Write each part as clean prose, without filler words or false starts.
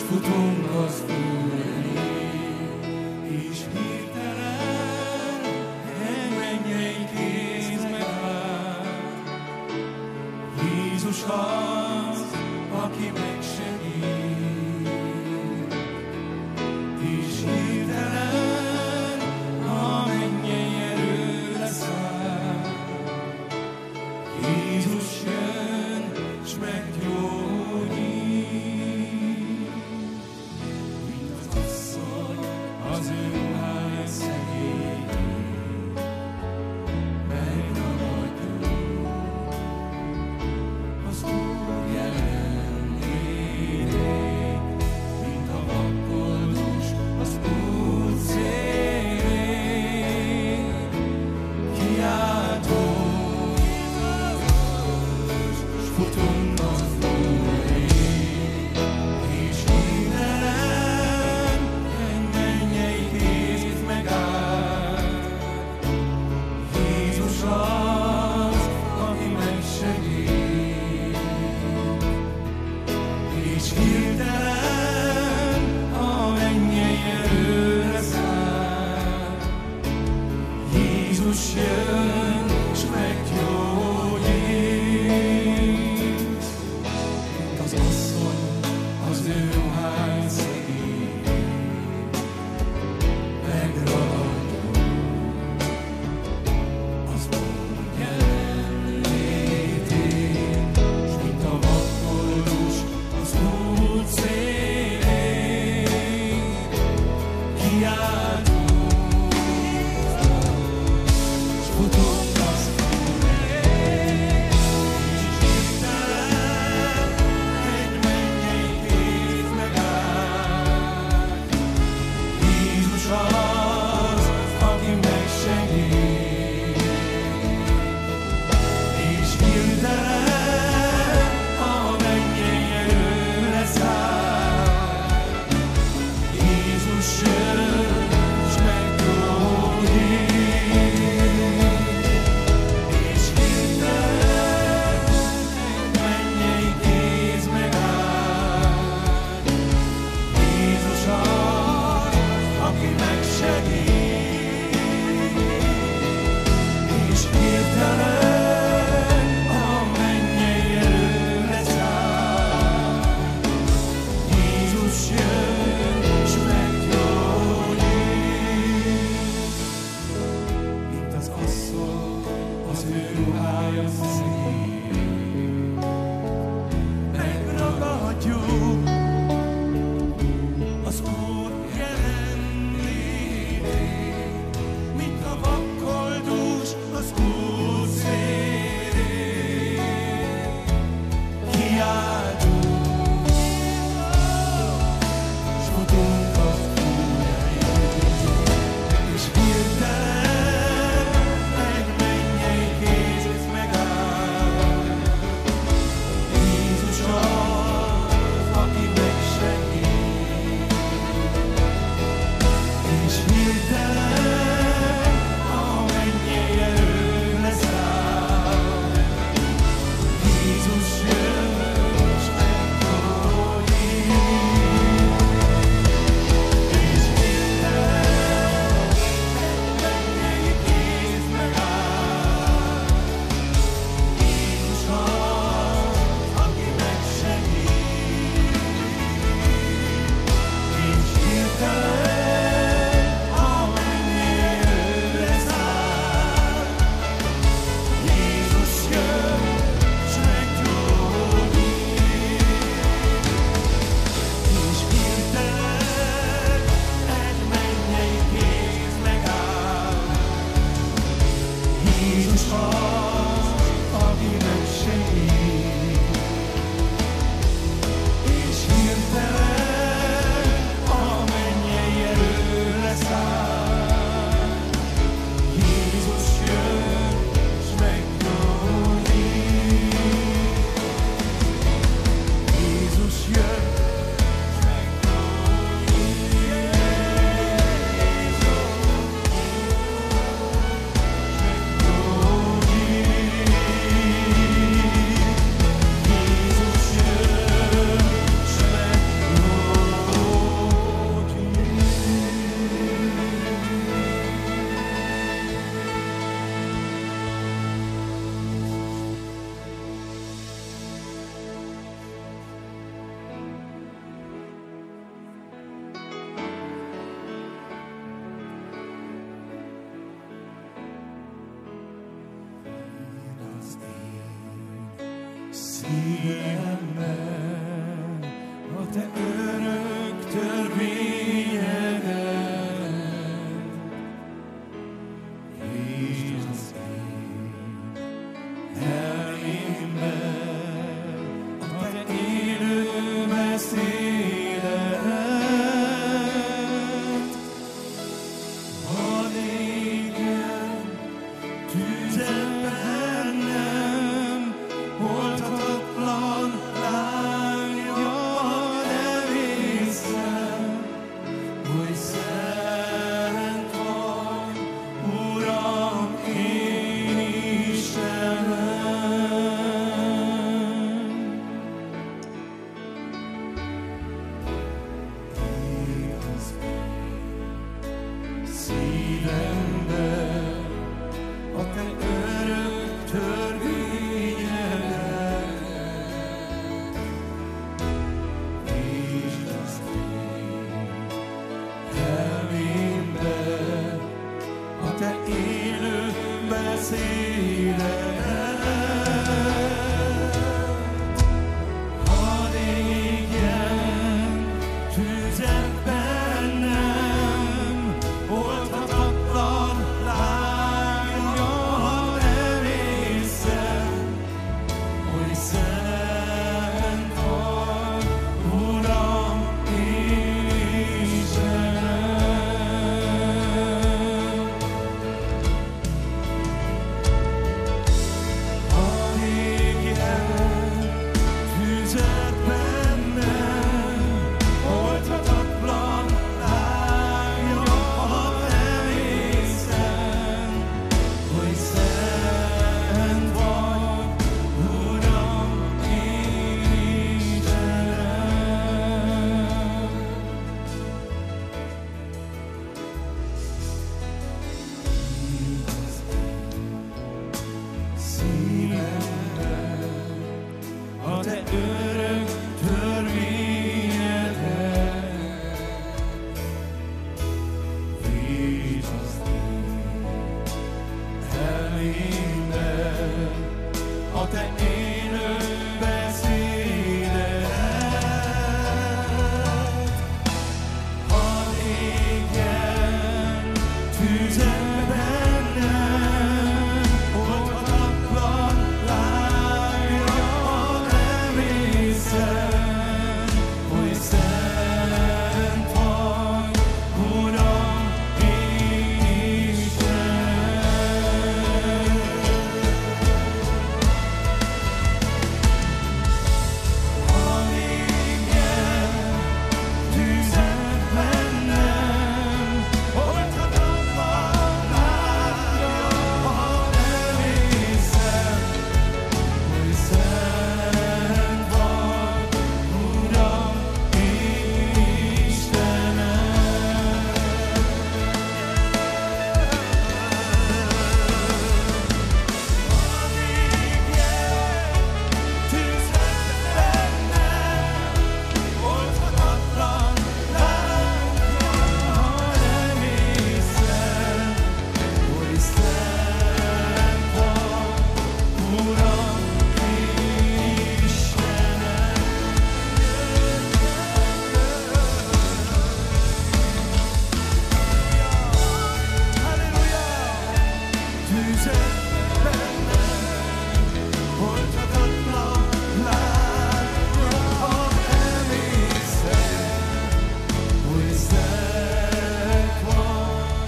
futunk az Úr elé, és hirtelen egy mennyei kéz megvár. Jézus az, aki megsegít, és hirtelen a mennyei erő leszáll. Jézus jön, s meggyógyít, mint az asszony az ő ruhája szegényét megragadja. Az Úr jelenlétét, mint a vakkoldus az út szélén, kiáltó, s futunk az Úr elé, és hirtelen egy mennyei kéz megáll. Jézus az, aki megsegít, és hirtelen a mennyei erő leszáll. Jézus jön, s meggyógyít, mint az asszony az ő ruhája szegélyét megragadja. Az Úr jelenlétét, s mint a vakkoldus az út szélén, kiáltunk, s futunk te örök törvényedet. Hívd az én elmémbe a te élő beszédet. Hadd égjen tüzet bennem, oldhatatlan lángnyal emészem, hogy szent vagy, Uram, én Istenem. Írd az én szívembe a te örök törvényedet. Írd az én elmémbe a te élő beszédet. Hadd égjen tüzet bennem, oldhatatlan lángnyal emészem, hogy szent vagy, Uram, én Istenem. Hadd égjen tüzet bennem, oldhatatlan lángnyal emészem, hogy szent vagy, Uram, én Istenem. Írd az én szívembe a te örök törvényedet. Írd az én elmémbe a te élő beszédet. Hadd égjen tüzet bennem, oldhatatlan lángnyal emészem, hogy szent vagy, Uram, én Istenem. Hadd égjen tüzet bennem, oldhatatlan lángnyal emészem, hogy szent vagy, Uram, én Istenem. Hadd égjen tüzet bennem, oldhatatlan lángnyal emészem, hogy szent vagy, Uram, én Istenem. Halleluja! Tüzet bennem, oldhatatlan lángnyal emészem, hogy szent vagy,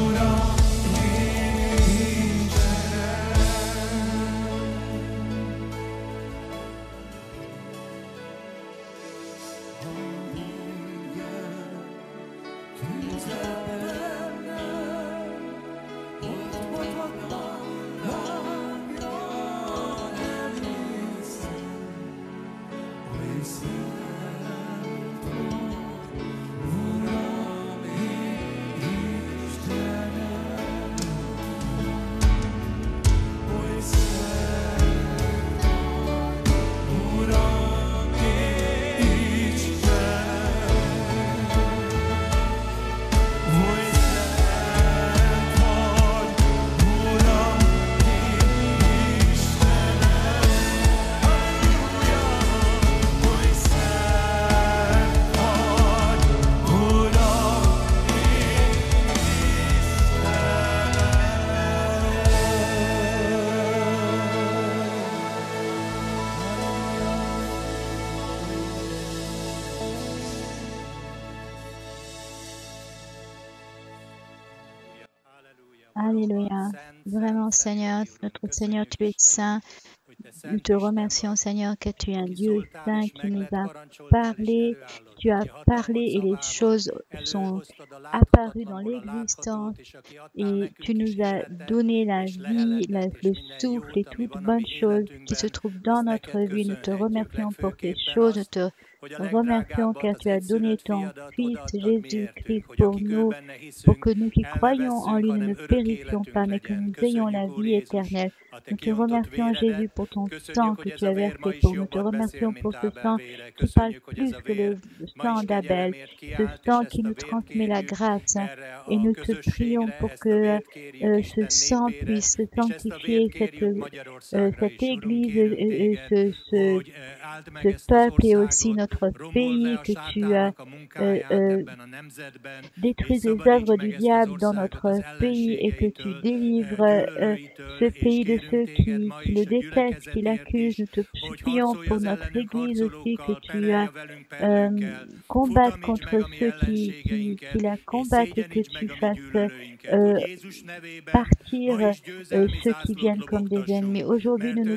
Uram, én Istenem. Hadd égjen tüzet bennem, oldhatatlan lángnyal emészem, hogy szent vagy, Uram, én Istenem. Hogy szent vagy, Uram, én Istenem. Alléluia. Vraiment, Seigneur, notre Seigneur, tu es saint. Nous te remercions, Seigneur, que tu es un Dieu saint qui nous a parlé. Tu as parlé et les choses sont apparues dans l'existence. Et tu nous as donné la vie, le souffle et toutes bonnes choses qui se trouvent dans notre vie. Nous te remercions pour ces choses. Nous te remercions car tu as donné ton Fils Jésus-Christ pour nous, pour que nous qui croyons en lui ne périssions pas, mais que nous ayons la vie éternelle. Nous te remercions, Jésus, pour ton sang que tu as versé pour nous. Nous te remercions pour ce sang qui parle plus que le sang d'Abel, ce sang qui nous transmet la grâce. Et nous te prions pour que ce sang puisse sanctifier cette Église, ce peuple et aussi notre pays, que tu détruises les œuvres du diable dans notre pays et que tu délivres ce pays de ceux qui le détestent, qui l'accusent. Nous te supplions pour notre Église aussi que tu combattes contre ceux qui la combattent et que tu fasses partir ceux qui viennent comme des ennemis. Aujourd'hui, nous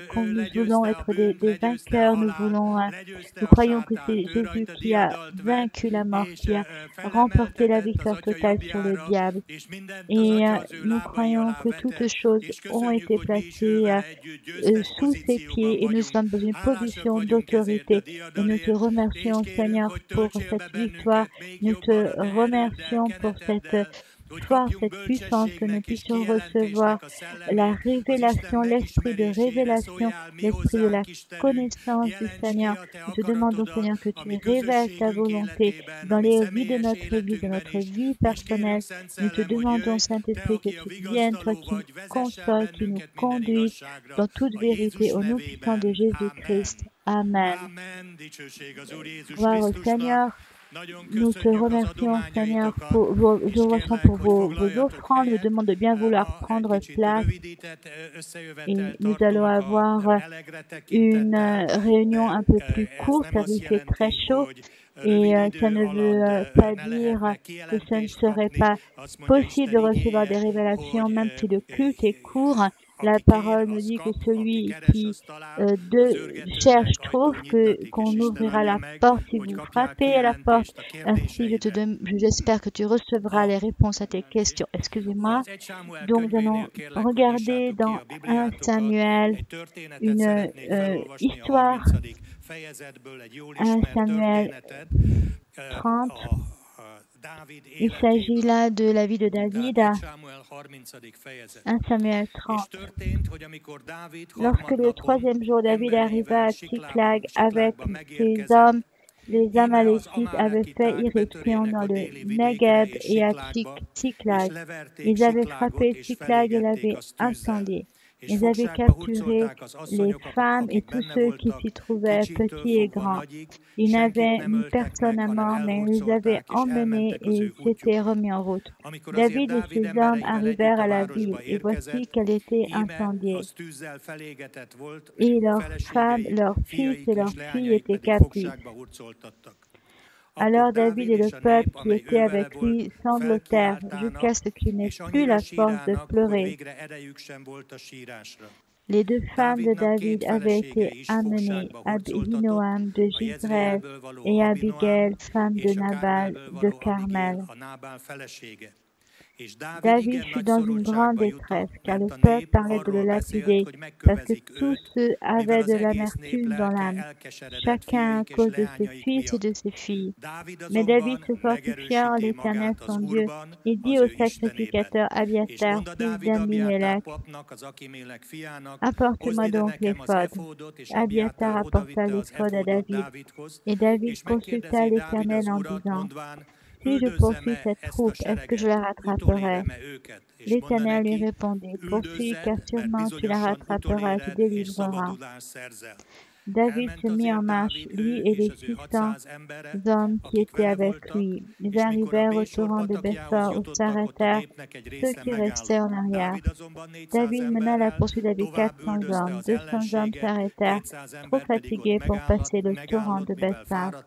voulons être des vainqueurs. Nous croyons que c'est Jésus qui a vaincu la mort, qui a remporté la victoire totale sur le diable. Et nous croyons que toutes choses ont été placées sous ses pieds et nous sommes dans une position d'autorité. Et nous te remercions, Seigneur, pour cette victoire. Nous te remercions pour cette victoire, cette puissance, que nous puissions recevoir la révélation, l'esprit de révélation, l'esprit de la connaissance du Seigneur. Nous te demandons, Seigneur, que tu révèles ta volonté dans les vies de notre Église, de notre vie personnelle. Nous te demandons, Saint-Esprit, que tu viennes, toi qui nous consoles, qui nous conduis dans toute vérité, au nom puissant de Jésus-Christ. Amen. Gloire au Seigneur. Nous te remercions, Seigneur, pour vos offrandes. Nous demandons de bien vouloir prendre place. Et nous allons avoir une réunion un peu plus courte, car il fait très chaud. Et ça ne veut pas dire que ce ne serait pas possible de recevoir des révélations, même si le culte est court. La parole nous dit que celui qui cherche trouve, qu'on ouvrira la porte si vous frappez à la porte. Ainsi, j'espère que tu recevras les réponses à tes questions. Excusez-moi. Donc, nous allons regarder dans 1 Samuel une histoire. 1 Samuel 30. Il s'agit là de la vie de David. 1 Samuel 30. Lorsque le troisième jour, David arriva à Tsiklag avec ses hommes, les Amalécites avaient fait irruption dans le Negev et à Tsiklag. Ils avaient frappé Tsiklag et l'avaient incendié. Ils avaient capturé les femmes et tous ceux qui s'y trouvaient, petits et grands. Ils n'avaient mis personne à mort, mais ils les avaient emmenés et s'étaient remis en route. David et ses hommes arrivèrent à la ville, et voici qu'elle était incendiée. Et leurs femmes, leurs fils et leurs filles étaient captifs. Alors David et le peuple qui était avec lui sanglotèrent jusqu'à ce qu'il n'ait plus la force de pleurer. Les deux femmes de David avaient été amenées, Ahinoam de Jezreel et Abigail, femme de Nabal de Carmel. David fut dans une grande détresse, car le peuple parlait de le lapider, parce que tous ceux avaient de l'amertume dans l'âme, chacun à cause de ses fils et de ses filles. Mais David se fortifia en l'Éternel son Dieu, et dit au sacrificateur Abiathar, fils d'Ammimelech, apporte-moi donc l'éphod. Abiathar apporta l'éphod à David, et David consulta l'Éternel en disant, si je poursuis cette troupe, est-ce que je la rattraperai? L'Éternel lui répondit, poursuis, car sûrement tu la rattraperas et tu délivreras. David se mit en marche, lui et les 600 hommes qui étaient avec lui. Ils arrivèrent au torrent de Bethor où s'arrêtèrent ceux qui restaient en arrière. David mena la poursuite avec 400 hommes. 200 hommes s'arrêtèrent, trop fatigués pour passer le torrent de Bethor.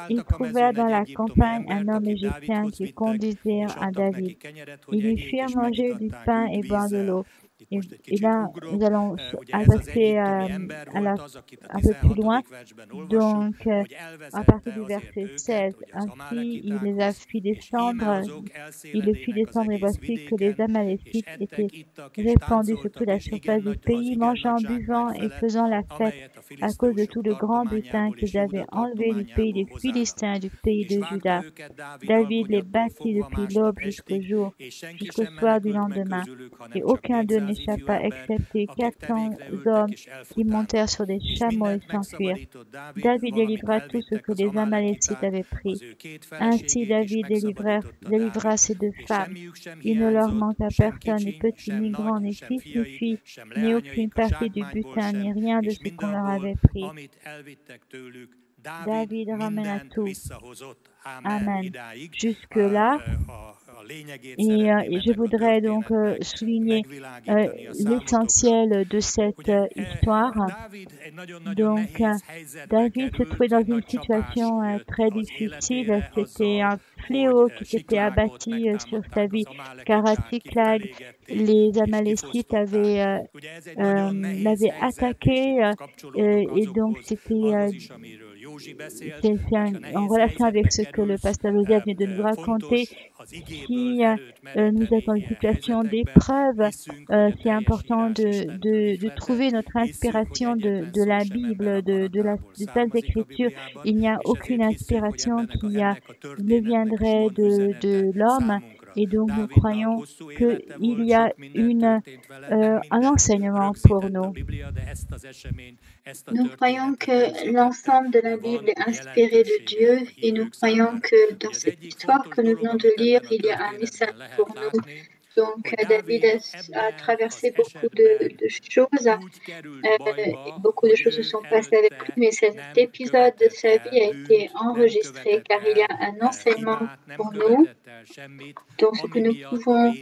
Ils trouvèrent dans la campagne un homme égyptien qui conduisait à David. Ils lui firent manger du pain et boire de l'eau. Et là, nous allons passer un peu plus loin. Donc, à partir du verset 16, ainsi il les a fait descendre, il les fit descendre, et voici que les Amalécites étaient répandus sur toute la surface du pays, mangeant, buvant et faisant la fête à cause de tout le grand butin qu'ils avaient enlevé du pays des Philistins et du pays de Juda. David les battit depuis l'aube jusqu'au soir du lendemain, et aucun d'eux n'échappa, excepté 400 hommes qui montèrent sur des chameaux et s'enfuirent. David délivra tout ce que les Amalécites avaient pris. Ainsi David délivra ses deux femmes. Il ne leur manqua personne, ni petit, ni grand, ni fils, ni fille, ni aucune partie du butin, ni rien de ce qu'on leur avait pris. David ramena tout. Amen. Jusque-là, et je voudrais donc souligner l'essentiel de cette histoire. Donc, David se trouvait dans une situation très difficile. C'était un fléau qui s'était abattu sur sa vie, car à Tsiklag, les Amalécites l'avaient attaqué, et donc c'était en relation avec ce que le pasteur Joseph vient de nous raconter. Si nous êtes dans une situation d'épreuve, c'est important de trouver notre inspiration de la Bible, des Saintes Écritures. Il n'y a aucune inspiration qui ne viendrait de l'homme. Et donc, nous croyons qu'il y a un enseignement pour nous. Nous croyons que l'ensemble de la Bible est inspiré de Dieu et nous croyons que dans cette histoire que nous venons de lire, il y a un message pour nous. Donc, David a traversé beaucoup de choses. Beaucoup de choses se sont passées avec lui, mais cet épisode de sa vie a été enregistré car il y a un enseignement pour nous. Donc, ce que nous pouvons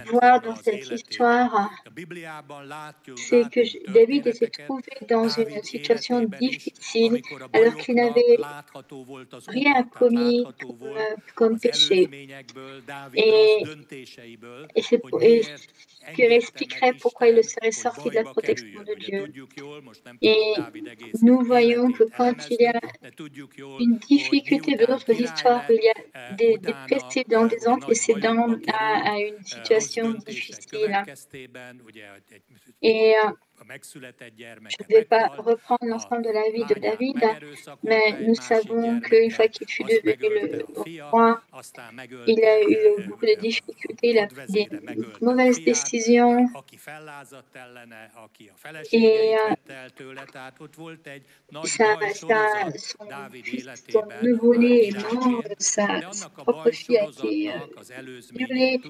voir dans cette histoire, c'est que David s'est trouvé dans une situation difficile alors qu'il n'avait rien commis comme péché. Et ce qui expliquerait pourquoi il serait sorti de la protection de Dieu. Et nous voyons que quand il y a une difficulté de notre histoire, il y a des précédents, des antécédents à une situation difficile. Et je ne vais pas reprendre l'ensemble de la vie de David, mais nous savons qu'une fois qu'il fut devenu le roi, il a eu beaucoup de difficultés, il a pris des mauvaises décisions. Et son nouveau-né est mort, sa propre fille a été violée.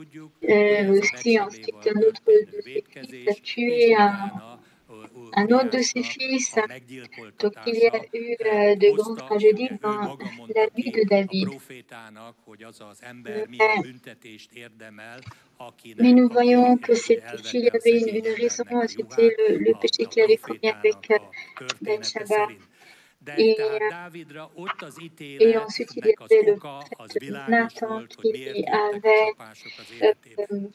Aussi, ensuite, un autre de ses fils a tué un autre de ses fils. Donc, il y a eu de grandes tragédies dans la vie de David. Mais nous voyons que s'il y avait une raison, c'était le péché qu'il avait commis avec Bathsheba. Et ensuite, il y avait le prophète Nathan qui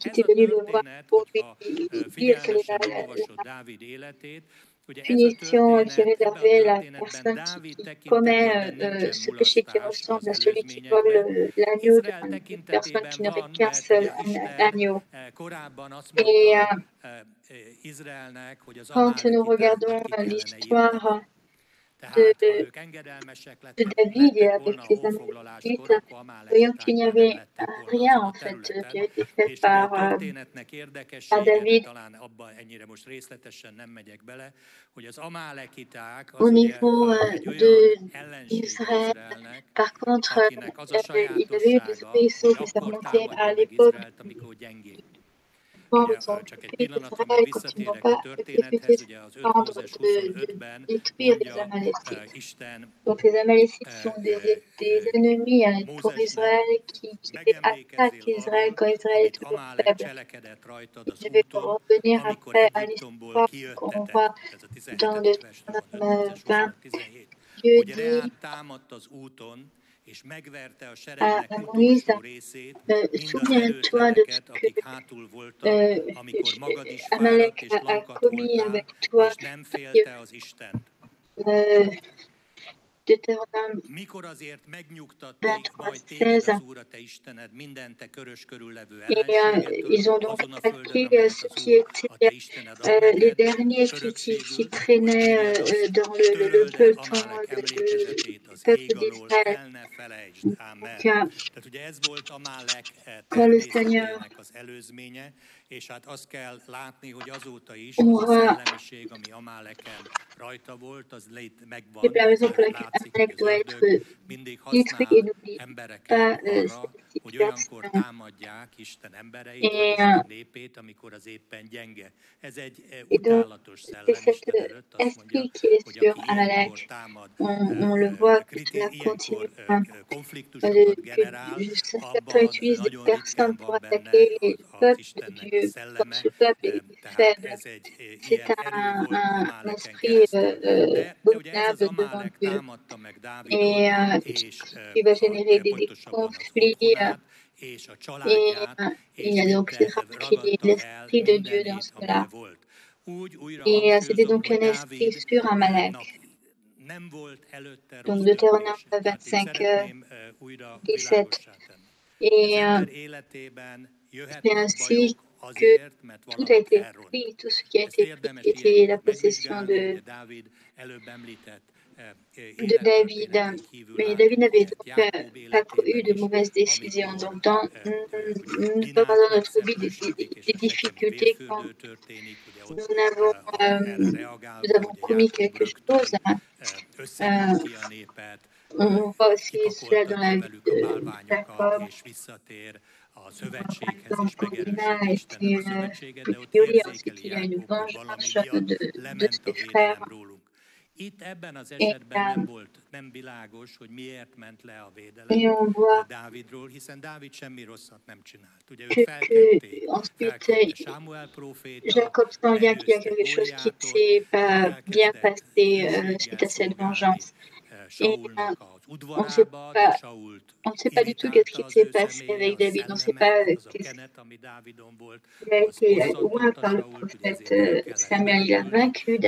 était venu le voir pour lui dire que la punition qui est réservée à la personne qui commet ce péché qui ressemble à celui qui vole l'agneau d'une personne qui n'aurait qu'un seul agneau. Et quand nous regardons l'histoire de David et avec les Amalécites, voyons qu'il n'y avait rien en fait qui a été fait par David. Au niveau d'Israël, par contre, il y avait eu des ruisseaux qui sont montés à l'époque. Ils ont occupé d'Israël quand ils n'ont pas exécuté l'ordre de détruire les Amalécites. Donc les Amalécites sont des ennemis pour Israël qui attaquent Israël quand Israël est toujours faible. Je vais revenir après à l'histoire qu'on voit dans le Psaume 20. Dieu dit à Moïse, souviens-toi de ce que Amalek a commis avec toi. Deutéronome 23, 16. Et ils ont donc attaqué ce qui était les derniers qui traînaient dans le peloton du peuple d'Israël. Quand le Seigneur aura... C'est la raison pour laquelle Amalek doit être détruit et n'oublie pas cette situation. Et donc, c'est cet esprit qui est sur Amalek. On le voit que cela continue. Satan utilise des personnes pour attaquer les peuples de Dieu. Quand ce peuple est faible, c'est un esprit abominable devant Dieu. Et qui va générer des conflits. Et il y a donc l'esprit de Dieu dans cela. Et c'était donc un esprit sur Amalek. Donc Deutéronome 25, 17. Et c'est ainsi que tout a été pris, tout ce qui a été pris était la possession de David. Mais David n'avait donc pas eu de mauvaises décisions. Donc, nous avons dans notre vie des difficultés quand nous avons commis quelque chose. On voit aussi cela dans la vie de Jacob. Quand Dina a été violée, ensuite il y a une vengeance de ses frères. Et on voit que ensuite Jacob sent bien qu'il y a quelque chose qui ne s'est pas bien passé suite à cette vengeance. Et on ne sait pas du tout qu'est-ce qui s'est passé avec David. On ne sait pas qu'est-ce qu'il a été loin par le prophète Samuel. Il a vaincu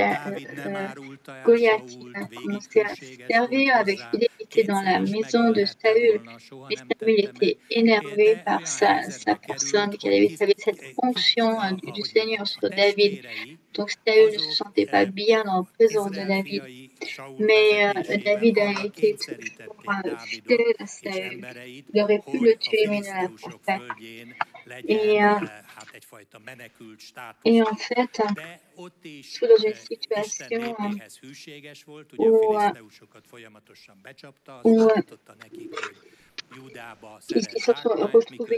Goliath. Il a commencé à servir avec fidélité dans la maison de Saül. Et Samuel était énervé par sa personne, qu'il avait cette fonction du Seigneur sur David. Donc Saül ne se sentait pas bien en présence de David. Mais David a été toujours fidèle à Saül. Il aurait pu le tuer, mais il ne l'a pas fait. Et en fait, je suis dans une situation où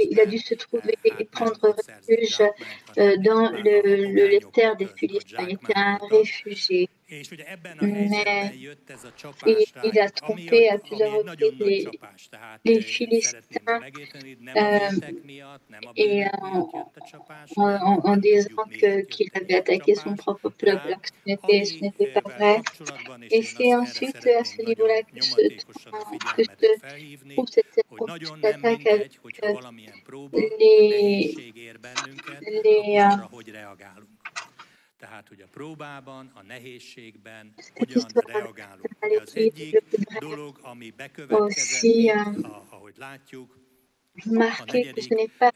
il a dû se trouver et prendre refuge dans les terres des Philistins. Il était un réfugié. Mais il a trompé à plusieurs reprises les Philistins et en disant qu'il avait attaqué son propre peuple. Ce n'était pas vrai. Et c'est ensuite à ce niveau-là que se trouve cette attaque avec Tehát, hogy a próbában, a nehézségben hogyan reagálunk. Az egyik dolog, ami bekövetkezett, ahogy látjuk, marqué que ce n'est pas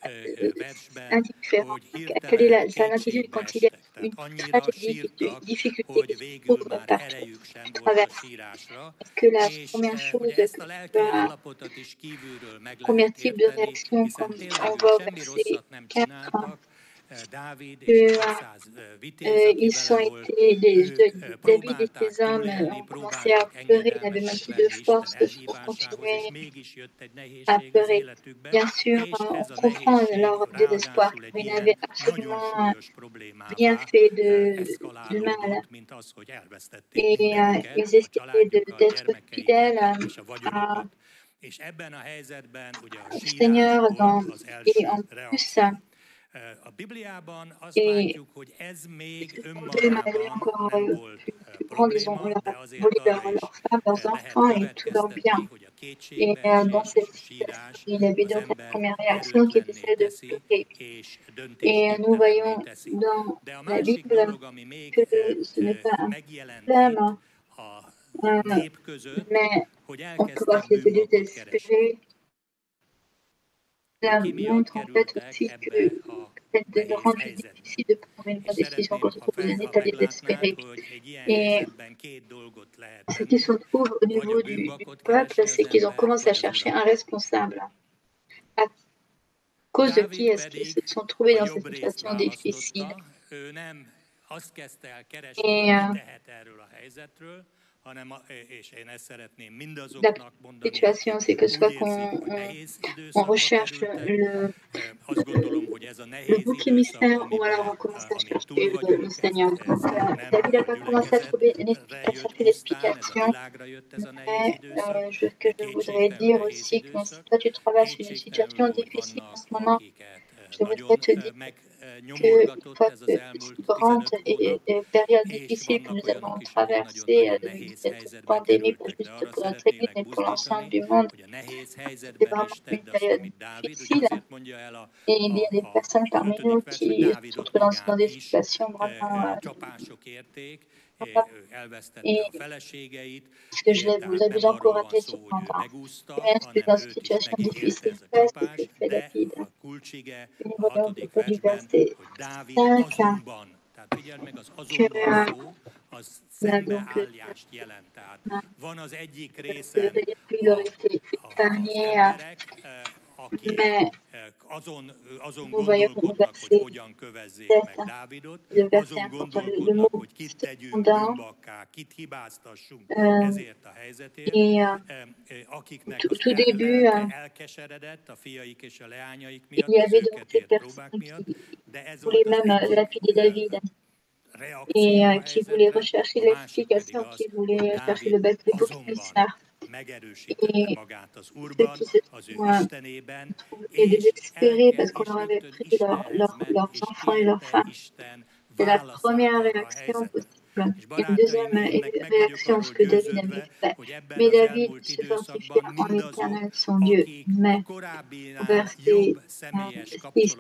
indifférent. Quelle est sa attitude quand il y a une tragédie, une difficulté qui se trouve traverse? Est-ce que la première chose, premier type de réaction, comme on voit au verset 4, ils sont été, David et ses hommes ont commencé à pleurer, ils n'avaient même plus de force pour continuer à pleurer. Bien sûr, on comprend leur désespoir, mais ils n'avaient absolument rien fait de mal. Et ils essayaient d'être fidèles au Seigneur et en plus, Et ce problème est encore plus grand, disons, on leur a volé leurs femmes, leurs enfants et tous leurs biens. Et dans cette situation, il y avait donc la première réaction qui était celle de pleurer. Et nous voyons dans la Bible que ce n'est pas un problème, mais on peut voir qu'ils étaient désespérés. Cela montre en fait aussi que c'est de rendre difficile de prendre une bonne décision quand on se trouve dans un état désespéré. Et ce qui se trouve au niveau du peuple, c'est qu'ils ont commencé à chercher un responsable. À cause de qui est-ce qu'ils se sont trouvés dans cette situation difficile? Et la situation, c'est que soit qu'on recherche le bouc émissaire ou alors on commence à chercher le Seigneur. Donc, David n'a pas commencé à chercher l'explication, mais ce que je voudrais dire aussi, que si toi tu traverses une situation difficile en ce moment, je voudrais te dire que une fois que cette grande période difficile que nous avons traversée, cette pandémie, pas juste pour notre Église, mais pour l'ensemble du monde, c'est vraiment une période difficile. Et il y a des personnes parmi nous qui se retrouvent dans des situations vraiment et ce que je voudrais vous encourager cependant, même si dans une situation difficile, fais ce que fait David. Au niveau du verset 5, il aurait été épargné, mais nous voyons le verset 7, le verset important, le mot cependant, et tout début, il y avait donc ces personnes qui voulaient même lapider David et qui voulaient rechercher l'explication, qui voulaient chercher le bouc émissaire. Et ceux qui se trouvaient désespérés parce qu'on leur avait pris leurs enfants et leurs femmes. C'est la première réaction possible. Et une deuxième réaction, ce que David avait fait. Mais David se fortifiait en l'Éternel, son Dieu. Mais, verset 6,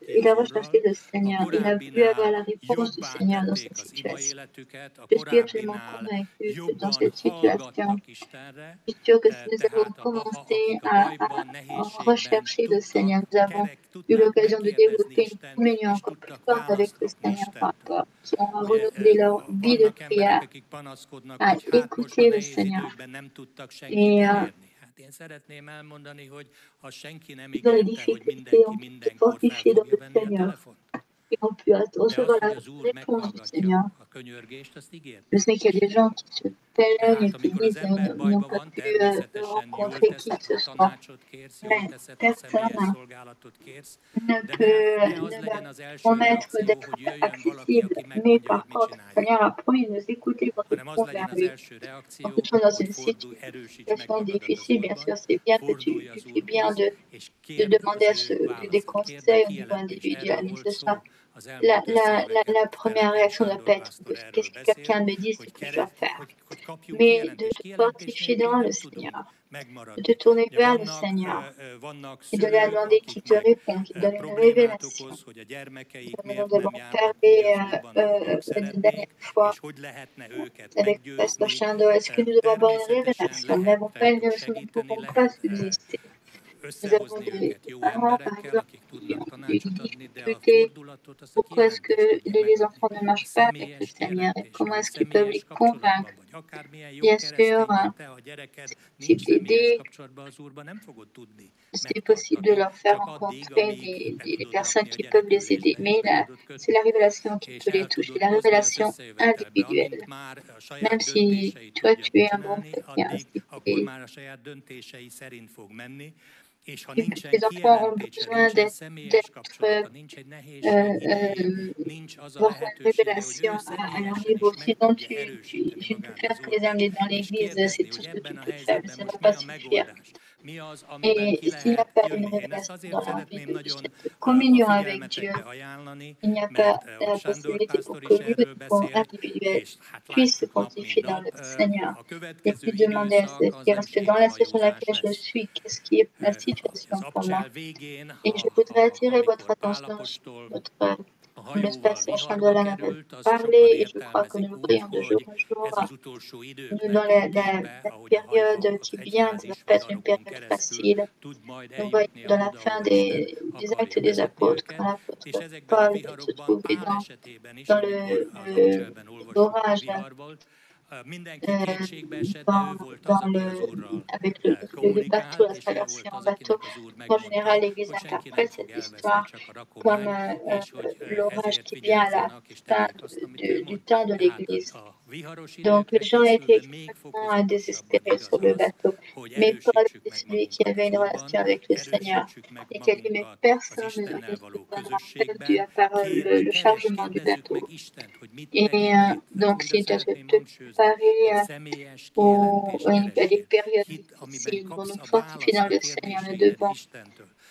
il a recherché le Seigneur. Il a voulu avoir la réponse du Seigneur dans cette situation. Je suis absolument convaincu que dans cette situation, je suis sûr que si nous avons commencé à rechercher le Seigneur, nous avons eu l'occasion de développer une communion encore plus forte avec le Seigneur par rapport. Qui ont renouvelé leur vie de prière à écouter le Seigneur. Et dans les difficultés, on peut se fortifier dans le Seigneur. Et on peut recevoir la réponse du Seigneur. Je sais qu'il y a des gens qui se plaignent et qui disent qu'ils n'ont pas pu rencontrer qui que ce soit. Mais personne ne peut leur promettre d'être accessible. Mais par contre, le Seigneur a promis de nous écouter quand nous sommes vers lui. Quand nous sommes dans une situation difficile, bien sûr, c'est bien que tu fais bien de demander des conseils au niveau individuel. Mais ce soit la première réaction ne doit pas être qu'est-ce que quelqu'un me dit, ce que je dois faire. Mais de te fortifier dans le Seigneur, de te tourner vers le Seigneur et de lui demander qu'il te répond, qu'il donne une révélation. Nous avons parlé la dernière fois avec Pasteur Chando. Est-ce que nous devons avoir une révélation? Nous n'avons pas une révélation, nous ne pouvons pas subsister. Nous avons des parents, par exemple, qui ont des difficultés. Pourquoi est-ce que les enfants ne marchent pas avec le Seigneur et comment est-ce qu'ils peuvent les convaincre? Bien sûr, c'est possible de leur faire rencontrer des personnes qui peuvent les aider. Mais c'est la révélation qui peut les toucher, la révélation individuelle. Même si toi, tu es un bon chrétien, les enfants ont besoin d'être voir une révélation à leur niveau. Sinon, tu ne peux faire que les amener dans l'église, c'est tout ce que tu peux faire, ça ne va pas suffire. Et s'il n'y a pas une révélation dans la vie de cette communion avec Dieu, il n'y a pas la possibilité pour que lui, de façon individuelle, puisse se pontifier dans le Seigneur et puis demander à ce qui reste dans la situation dans laquelle je suis, qu'est-ce qui est la situation pour moi. Et je voudrais attirer votre attention sur votre le pasteur Chamberlain avait parlé, et je crois que nous le voyons de jour en jour. Nous, dans la période qui vient, ne va pas être une période facile. Nous voyons dans la fin des Actes des Apôtres, quand l'apôtre Paul se trouvait dans l'orage, avec le bateau, la traversée en bateau. En général, l'Église interprète cette histoire comme l'orage qui vient à la fin du temps de l'Église. Donc, les gens étaient extrêmement désespérés sur le bateau. Mais Paul était celui qui avait une relation avec le Seigneur et qui a dit, mais personne ne donnera perdu à part le chargement du bateau. Et donc, s'il doit se préparer à des périodes difficiles pour nous fortifier dans le Seigneur, nous devons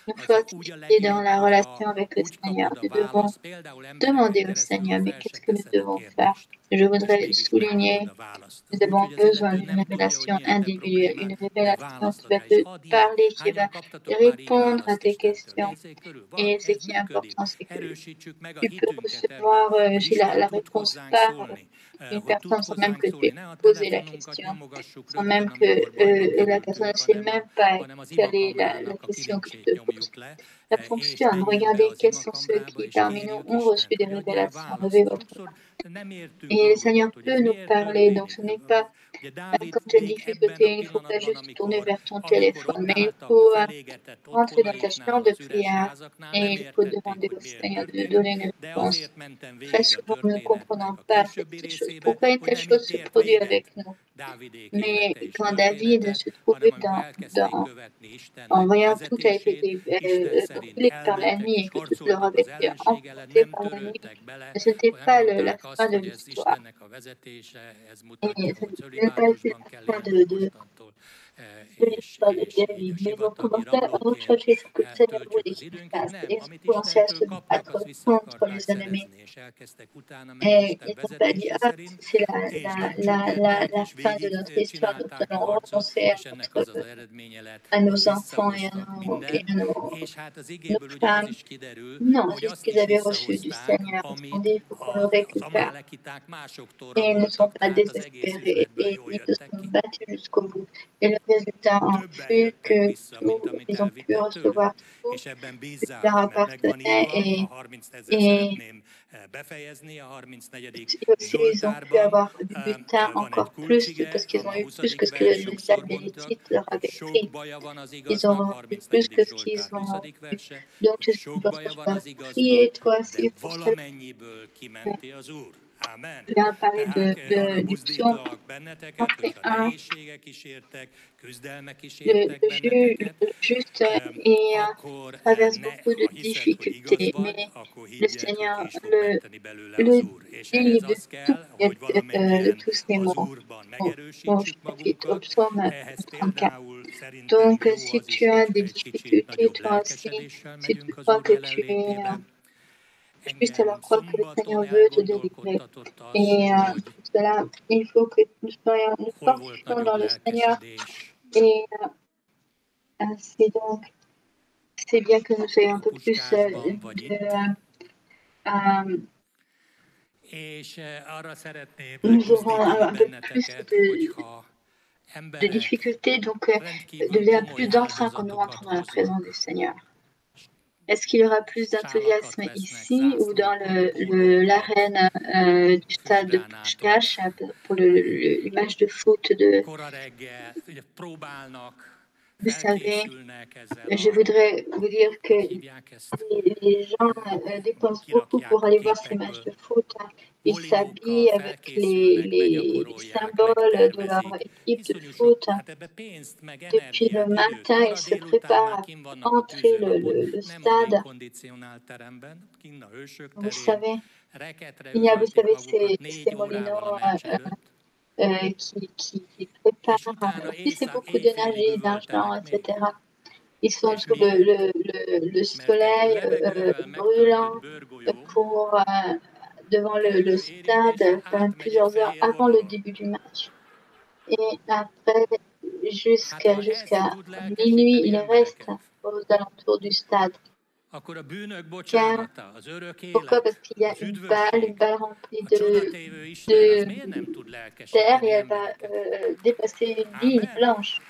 nous fortifier dans la relation avec le Seigneur. Nous devons demander au Seigneur, mais qu'est-ce que nous devons faire? Je voudrais souligner, nous avons besoin d'une révélation individuelle, une révélation qui va te parler, qui va répondre à tes questions. Et ce qui est important, c'est que tu peux recevoir la réponse par une personne sans même que tu aies posé la question, sans même que la personne ne sait même pas quelle est la question que tu te poses. Ça fonctionne. Regardez quels sont ceux qui parmi nous ont reçu des révélations. Levez votre main. Et le Seigneur peut nous parler, donc ce n'est pas quand tu as une difficulté, il ne faut pas juste tourner vers ton téléphone, mais il faut rentrer dans ta chambre de prière et il faut demander au Seigneur de donner une réponse. Très souvent, nous ne comprenons pas cette chose. Pourquoi une telle chose se produit avec nous? Mais quand David se trouvait en voyant tout a été brûlé par la nuit et que tout leur avait été emporté par la nuit, ce n'était pas la fin de l'histoire. Et ce n'est pas la fin de l'histoire de David. Mais donc, on va faire rechercher ce que le Seigneur voulait qu'il fasse et commencer à se battre contre les ennemis. Et ils n'ont pas dit, ah, c'est la fin de notre histoire, nous allons renoncer à nos enfants et à nos femmes. Non, c'est ce qu'ils avaient reçu du Seigneur. Ils ont dit, il faut qu'on le récupère. Et ils ne sont pas désespérés et ils se sont battus jusqu'au bout. Et le résultat en fut que ils ont pu recevoir tout ce qui leur appartenait et aussi ils ont pu avoir du butin encore plus parce qu'ils ont eu plus que ce que les Israélites leur avaient pris. Ils ont eu plus que ce qu'ils ont eu. Donc, je suis prier toi aussi pour cela. Je viens parler du psaume 31. Le juste traverse beaucoup de difficultés, mais le Seigneur le délivre de tous ces maux. Au chapitre au psaume 34. Donc, si tu as des difficultés, toi aussi, si tu crois que tu es juste alors croire que le Seigneur veut te délivrer. Et pour cela, il faut que nous fortifions dans le Seigneur. Et c'est bien que nous soyons un peu plus nous aurons un peu plus de difficultés, donc de plus d'entrain quand nous rentrons dans la présence du Seigneur. Est-ce qu'il y aura plus d'enthousiasme ici ou dans l'arène du stade de Puskás pour le match de foot de... Vous savez, je voudrais vous dire que les gens dépensent beaucoup pour aller voir ces matchs de foot. Ils s'habillent avec les symboles de leur équipe de foot. Depuis le matin, ils se préparent à entrer le stade. Vous savez, il y a, vous savez, ces molinos qui préparent. Aussi, c'est beaucoup d'énergie, d'argent, etc. Ils sont sous le soleil brûlant pour devant le stade pendant plusieurs heures avant le début du match. Et après, jusqu'à minuit, ils restent aux alentours du stade. Car, pourquoi? Parce qu'il y a une balle remplie de terre et elle va dépasser une ligne blanche.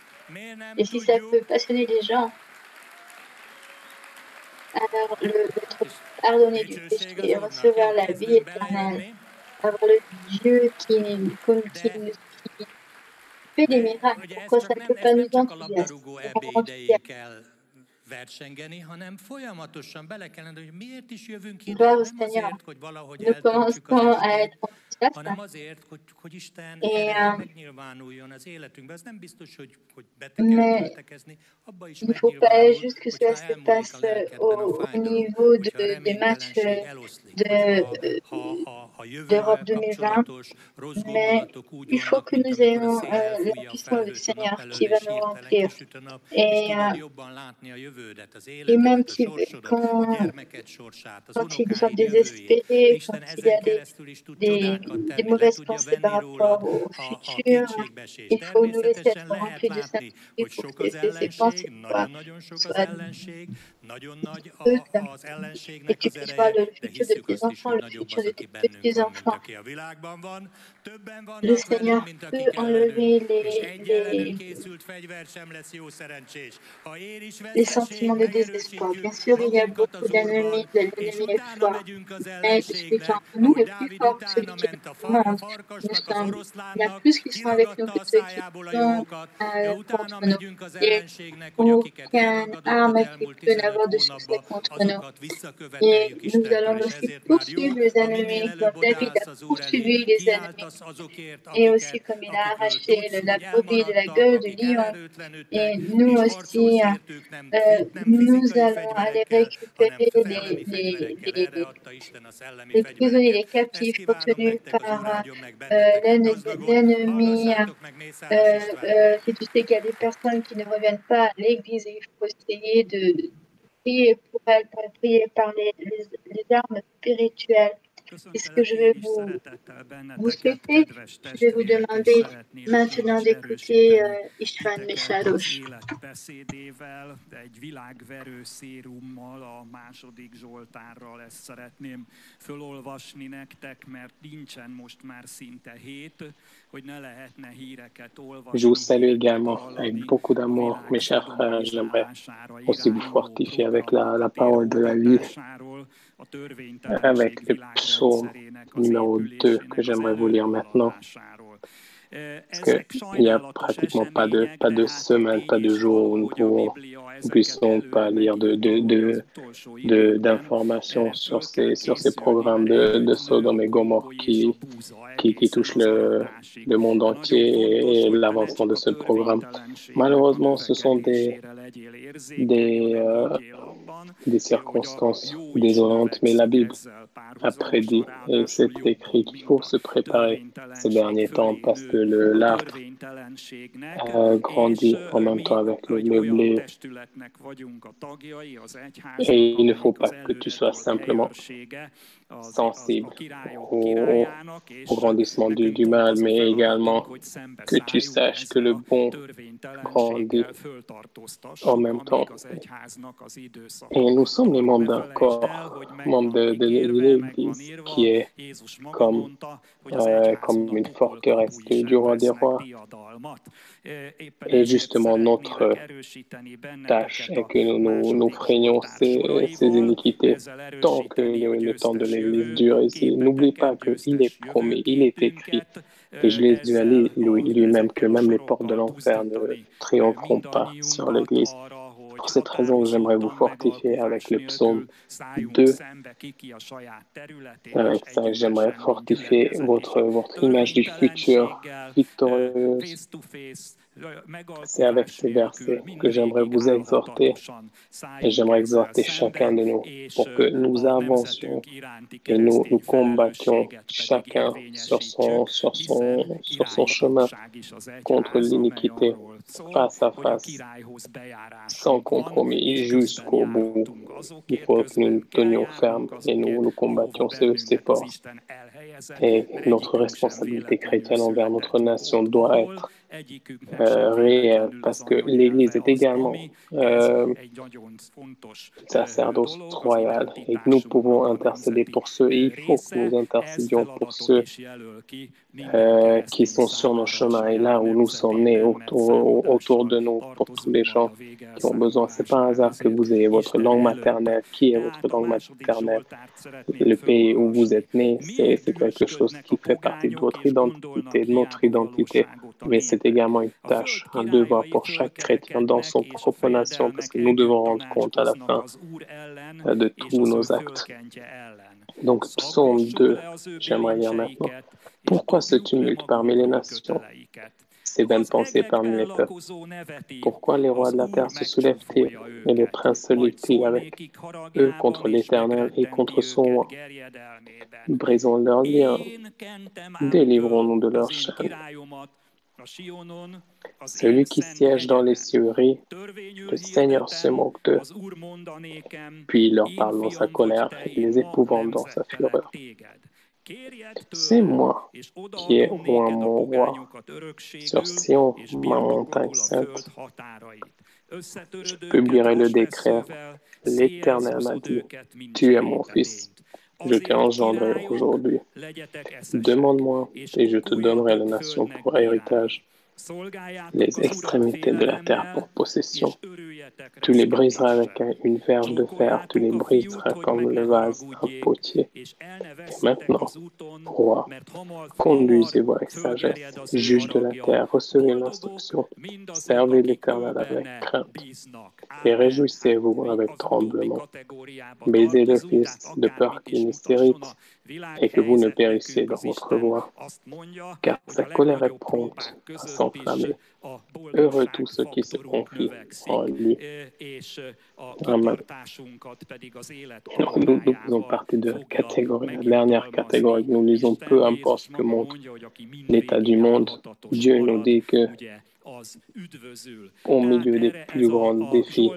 Et si ça peut passionner les gens, alors être pardonné du péché et recevoir la vie éternelle, avoir le Dieu qui fait des miracles, pourquoi ça ne peut pas nous enthousiasmer? Gloire au Seigneur. Nous commençons à être enthousiastes. Mais il ne faut pas juste que cela se passe au niveau des matchs d'Europe 2020, mais il faut que nous ayons la puissance du Seigneur qui va nous remplir. Et même quand ils sont désespérés, quand il y a des mauvaises pensées par rapport au futur, il faut nous laisser être remplis de Saint-Esprit pour que ces pensées soient et que ce soit le futur de tes enfants, le futur de tes petits-enfants. Le Seigneur peut enlever les sentiments de désespoir. Bien sûr, il y a beaucoup d'ennemis, l'ennemi est fort, mais celui qui est en nous est plus fort que celui qui est dans le monde. Il y a plus qui sont avec nous que ceux qui sont contre nous. Et aucune arme qui peut n'avoir de succès contre nous. Et nous allons aussi poursuivre les ennemis, comme David a poursuivi les ennemis. Et aussi comme il a arraché la brebis de la gueule du lion. Et nous aussi, nous allons aller récupérer les prisonniers, les captifs retenus par l'ennemi. Si tu sais qu'il y a des personnes qui ne reviennent pas à l'église, il faut essayer de prier pour elles, prier par les armes spirituelles. C'est ce que je vais vous souhaiter. Je vais vous demander maintenant d'écouter István Mészáros. Egy világverő szérummal, a második Zsoltárral ezt szeretném fölolvasni nektek, mert nincsen most már szinte hét, hogy ne lehetne híreket olvasni. Je vous salue également avec beaucoup d'amour, mes chers frères. J'aimerais aussi vous fortifier avec la parole de la vie, avec le psaume numéro 2 que j'aimerais vous lire maintenant. Parce qu'il n'y a pratiquement pas de semaine, pas de jour où nous puissions pas lire d'informations sur ces programmes de Sodome et Gomorrhe qui touchent le monde entier et l'avancement de ce programme. Malheureusement, ce sont des circonstances désolantes, mais la Bible a prédit et c'est écrit qu'il faut se préparer ces derniers temps parce que l'arbre grandit en même temps avec le blé. Et il ne faut pas que tu sois simplement sensible au grandissement du mal, mais également que tu saches que le bon grandit en même temps. Et nous sommes les membres d'un corps, membres de l'Église qui est comme une forteresse du roi des rois. Et justement, notre tâche est que nous freinons ces iniquités tant que le temps de l'Église dure ici. N'oublie pas qu'il est promis, il est écrit, et je l'ai dit lui-même, que même les portes de l'enfer ne triompheront pas sur l'Église. Pour cette raison, j'aimerais vous fortifier avec le psaume 2. Avec ça, j'aimerais fortifier votre image du futur victorieuse. C'est avec ces versets que j'aimerais vous exhorter et j'aimerais exhorter chacun de nous pour que nous avancions et nous combattions chacun sur son chemin contre l'iniquité, face à face, sans compromis, jusqu'au bout. Il faut que nous nous tenions fermes et nous combattions ces forces. Et notre responsabilité chrétienne envers notre nation doit être réelle, parce que l'Église est également sacerdoce royal et que nous pouvons intercéder pour ceux, et il faut que nous intercédions pour ceux qui sont sur nos chemins et là où nous sommes nés, autour de nous, pour tous les gens qui ont besoin. C'est pas un hasard que vous ayez votre langue maternelle. Qui est votre langue maternelle? Le pays où vous êtes né, c'est quelque chose qui fait partie de votre identité, de notre identité. Mais c'est également une tâche, un devoir pour chaque chrétien dans son propre nation, parce que nous devons rendre compte à la fin de tous nos actes. Donc, psaume 2, j'aimerais lire maintenant. Pourquoi ce tumulte parmi les nations, ces vaines pensées parmi les peuples? Pourquoi les rois de la terre se soulèvent-ils et les princes se liguent-ils avec eux contre l'Éternel et contre son roi? Brisons leurs liens, délivrons-nous de leurs chaînes. Celui qui siège dans les cieux rit, le Seigneur se moque d'eux. Puis il leur parle dans sa colère et les épouvante dans sa fureur. C'est moi qui ai oint mon roi sur Sion, ma montagne sainte. Je publierai le décret. L'Éternel m'a dit, tu es mon fils. Je t'ai engendré aujourd'hui. Demande-moi et je te donnerai les nations pour héritage, les extrémités de la terre pour possession. Tu les briseras avec une verge de fer, tu les briseras comme le vase d'un potier. Et maintenant, roi, conduisez-vous avec sagesse, juge de la terre, recevez l'instruction, servez l'Éternel avec crainte, et réjouissez-vous avec tremblement. Baisez le Fils de peur qu'il ne s'irrite, et que vous ne périssiez dans votre voie, car sa colère est prompte à s'enflammer. Heureux tous ceux qui se confient en lui. Amen. Nous faisons partie de la catégorie, la dernière catégorie que nous lisons, peu importe ce que montre l'état du monde. Dieu nous dit que au milieu des plus grands défis,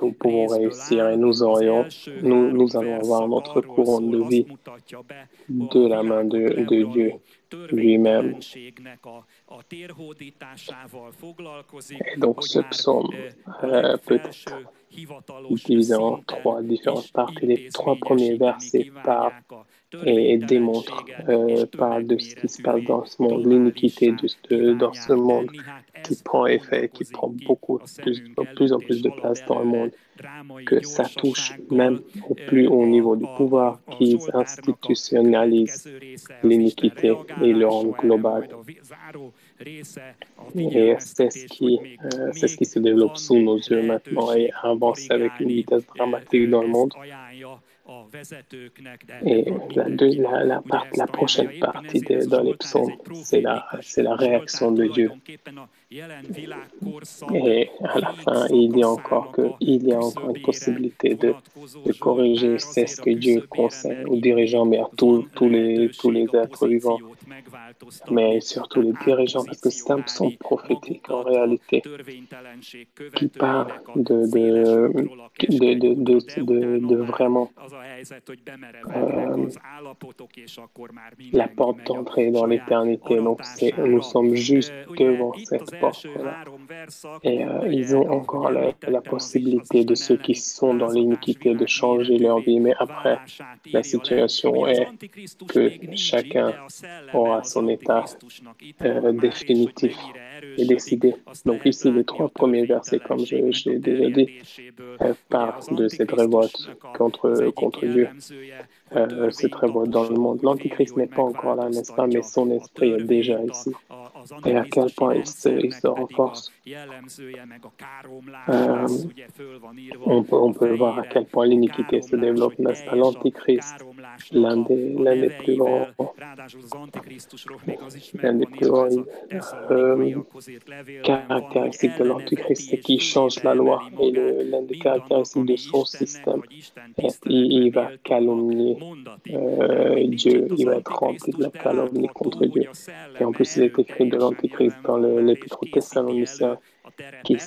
nous pouvons réussir et nous allons avoir notre couronne de vie de la main de Dieu lui-même. Et donc ce psaume peut être divisé en 3 différentes parties. Les 3 premiers versets parlent et démontrent, parlent de ce qui se passe dans ce monde, l'iniquité dans ce monde qui prend effet, qui prend de plus en plus de place dans le monde, que ça touche même au plus haut niveau du pouvoir, qu'ils institutionnalisent l'iniquité et le rendent global. Et c'est ce qui se développe sous nos yeux maintenant et avance avec une vitesse dramatique dans le monde. Et la prochaine partie dans les psaumes, c'est la réaction de Dieu. Et à la fin, il dit encore qu'il y a encore une possibilité de corriger. C'est ce que Dieu conseille aux dirigeants, mais à tous les êtres vivants, mais surtout les dirigeants, parce que c'est un psaume prophétique en réalité qui parle de vraiment la porte d'entrée dans l'éternité. Donc nous sommes juste devant cette porte-là. Et ils ont encore la possibilité de ceux qui sont dans l'iniquité de changer leur vie. Mais après, la situation est que chacun aura son état définitif et décidé. Donc ici, les 3 premiers versets, comme je l'ai déjà dit, parlent de cette révolte contre Dieu. Cette révolte dans le monde. L'Antichrist n'est pas encore là, n'est-ce pas? Mais son esprit est déjà ici. et à quel point il se renforce. On peut voir à quel point l'iniquité se développe, n'est-ce pas? L'Antichrist, l'un des plus grands caractéristiques de l'Antichrist, c'est qu'il change la loi. Et l'un des caractéristiques de son système est qu'il va calomnier Dieu, il va être rempli de la calomnie contre Dieu. Et en plus, il est écrit de l'Antichrist dans l'Épître aux Thessaloniciens qui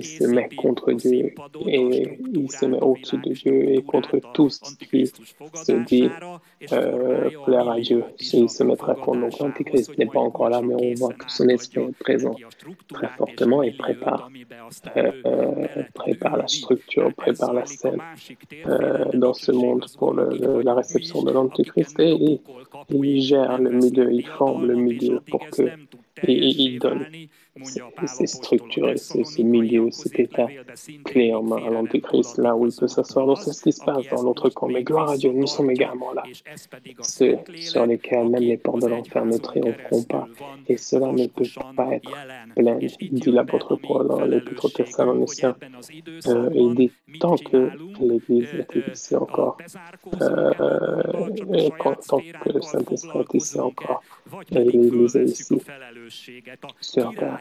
se met contre Dieu et il se met au-dessus de Dieu et contre tout ce qui se dit plaire à Dieu. Il se mettra contre. Donc l'Antichrist n'est pas encore là, mais on voit que son esprit est présent très fortement et prépare la structure, prépare la scène dans ce monde pour la réception de l'Antichrist et il gère le milieu, il forme le milieu pour que il donne ces structures et ces milieux, cet état clé en main à l'Antéchrist, là où il peut s'asseoir. Donc c'est ce qui se passe dans l'autre camp. Mais gloire à Dieu, nous sommes également là, ceux sur lesquels même les portes de l'enfer ne triompheront pas. Et cela ne peut pas être plein, dit l'apôtre Paul dans l'Épître aux Thessaloniciens. Il dit, tant que l'Église est ici encore, tant que le Saint-Esprit est ici encore, et l'Église est ici, sur terre.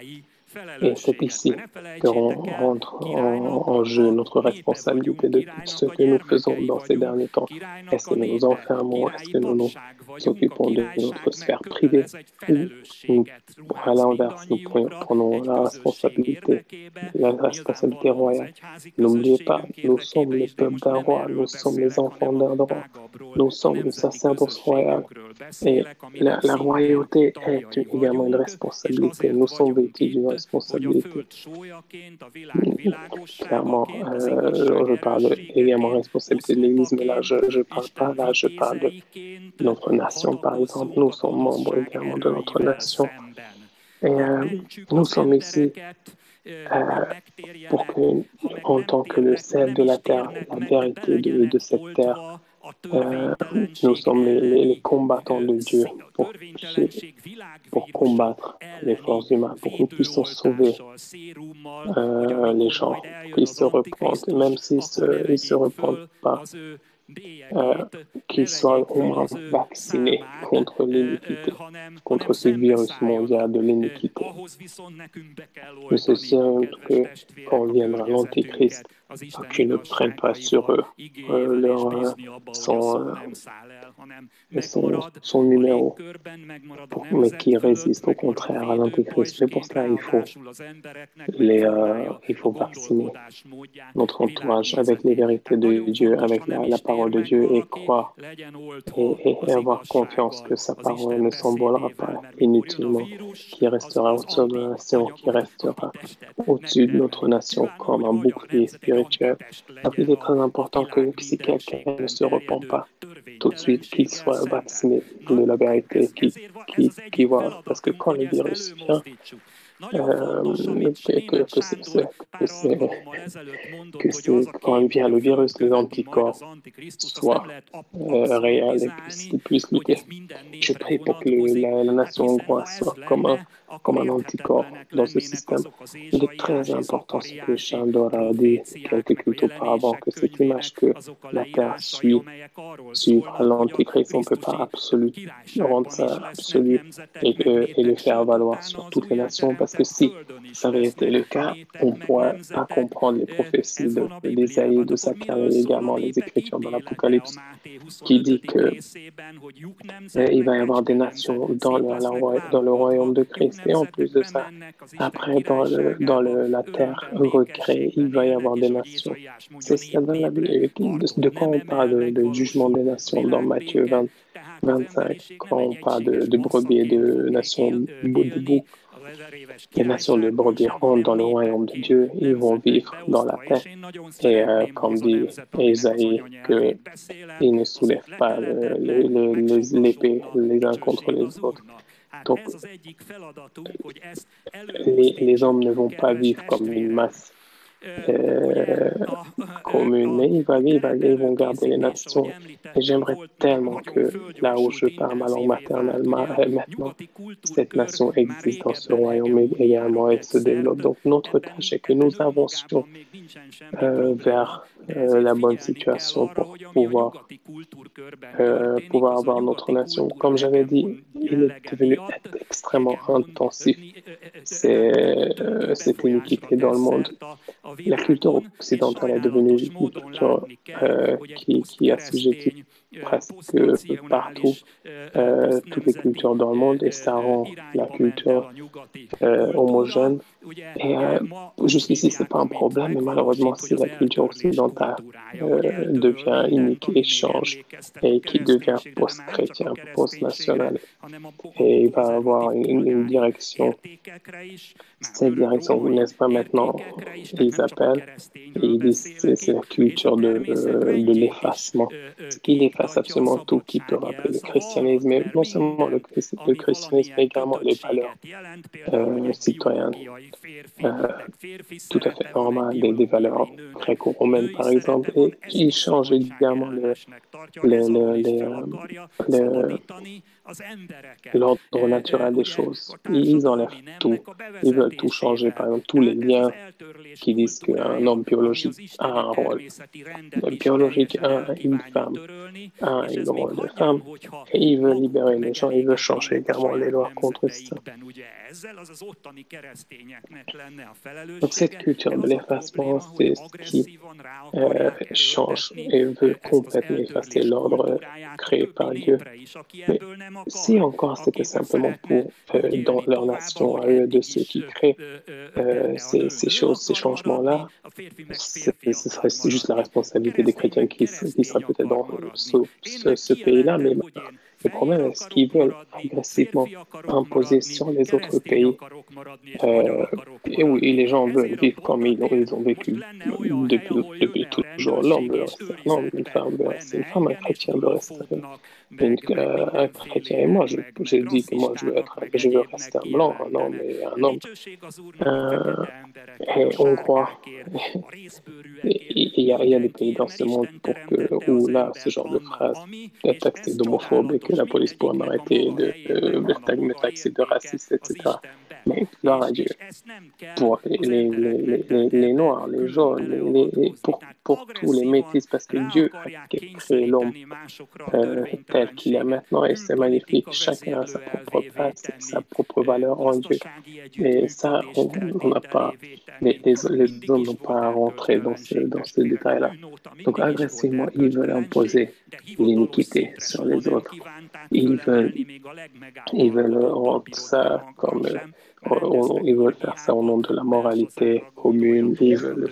Et c'est ici que rentre en jeu notre responsabilité de tout ce que nous faisons dans ces derniers temps. Est-ce que nous nous enfermons? Est-ce que nous nous occupons de notre sphère privée? Ou à l'inverse, nous prenons la responsabilité royale. N'oubliez pas, nous sommes le peuple d'un roi, nous sommes les enfants d'un roi, nous sommes le sacerdoce royal. Et la royauté est également une responsabilité. Nous sommes vêtus d'une responsabilité. Clairement, je parle également de responsabilité de l'Église, mais là, je parle pas, là, je parle de notre nation, par exemple. Nous sommes membres également de notre nation. Et nous sommes ici pour que, en tant que le sel de la terre, la vérité de cette terre, nous sommes les combattants de Dieu pour combattre les forces du mal, pour que nous puissions sauver les gens, qu'ils se repentent, même s'ils ne se repentent pas, qu'ils soient au moins vaccinés contre l'iniquité, contre ce virus mondial de l'iniquité. Mais c'est sûr que quand viendra l'Antéchrist, qu'ils ne prennent pas sur eux son numéro, mais qui résistent au contraire à l'Antéchrist. C'est pour cela il faut vacciner notre entourage avec les vérités de Dieu, avec la parole de Dieu et croire et avoir confiance que sa parole ne s'envolera pas inutilement, qui restera au-dessus de la nation, qui restera au-dessus de notre nation comme un bouclier spirituel. Donc, il est très important que si quelqu'un ne se repent pas tout de suite, qu'il soit vacciné de la vérité, qui voit, parce que quand le virus vient, quand vient le virus, les anticorps soient réels et puissent lutter. Je prie pour que la nation hongroise soit comme un anticorps dans ce système. Il est très important ce que Sándor a dit quelques cultes auparavant, que cette image que la terre suit à l'Antichrist, on ne peut pas rendre ça absolu et le faire valoir sur toutes les nations, parce que si ça avait été le cas, on ne pourrait pas comprendre les prophéties d'Ésaïe, de Zacharie et également les Écritures de l'Apocalypse, qui dit que il va y avoir des nations dans le royaume de Christ. Et en plus de ça, après, dans la terre recréée, il va y avoir des nations. C'est ça dans la Bible. De quoi on parle du jugement des nations dans Matthieu 25, quand on parle de brebis et de nations de boucs. Les nations de brebis rentrent dans le royaume de Dieu, ils vont vivre dans la paix. Et comme dit Ésaïe, qu'ils ne soulèvent pas l'épée les uns contre les autres. Donc, les hommes ne vont pas vivre comme une masse euh, commune, mais ils vont garder les nations. Et j'aimerais tellement que là où je parle ma langue maternelle maintenant, cette nation existe dans ce royaume également et se développe. Donc notre tâche est que nous avancions vers la bonne situation pour pouvoir avoir notre nation. Comme j'avais dit, il est devenu extrêmement intensif, cette iniquité dans le monde. La culture occidentale est devenue une culture qui assujettit presque partout toutes les cultures dans le monde et ça rend la culture homogène. Et jusqu'ici, c'est pas un problème, mais malheureusement, si la culture occidentale devient inique et change et qui devient post-chrétien, post-national, et il va avoir une direction. Cette direction, n'est-ce pas maintenant, ils appellent, et ils disent c'est la culture de l'effacement. Il efface absolument tout qui peut rappeler le christianisme, mais non seulement le christianisme, mais également les valeurs citoyennes. Tout à fait normal, des valeurs gréco-romaines par exemple, et ils changent également l'ordre naturel des choses. Ils enlèvent tout, ils veulent tout changer, par exemple tous les liens qui disent qu'un homme biologique a un rôle biologique, une femme a un rôle de femme, et il veut libérer les gens, il veut changer également les lois contre ça. Donc cette culture de l'effacement, c'est ce qui change et veut complètement effacer l'ordre créé par Dieu. Mais si encore c'était simplement pour dans leur nation à eux de ceux qui créent ces choses, ces changements-là, ce serait juste la responsabilité des chrétiens qui seraient peut-être dans ce pays-là, mais le problème est ce qu'ils veulent agressivement imposer sur les autres pays. Et oui, les gens veulent vivre comme ils ont vécu depuis toujours. L'homme veut rester un homme, une femme veut rester une femme, un chrétien veut rester un chrétien. Et moi, je dis que moi, je veux rester un blanc, un homme et un homme. Et on croit. Il y a des pays dans ce monde où là, ce genre de phrase est taxé d'homophobe et que la police pourrait m'arrêter me taxer de raciste, etc. Mais gloire à Dieu. Pour les noirs, les jaunes, pour tous les métis, parce que Dieu a créé l'homme tel qu'il est maintenant et c'est magnifique. Chacun a sa propre place, sa propre valeur en Dieu. Et ça, on n'a pas, les hommes n'ont pas à rentrer dans ce détail-là. Donc agressivement, ils veulent imposer l'iniquité sur les autres. Ils veulent rendre ça comme ils veulent faire ça au nom de la moralité commune. Ils veulent le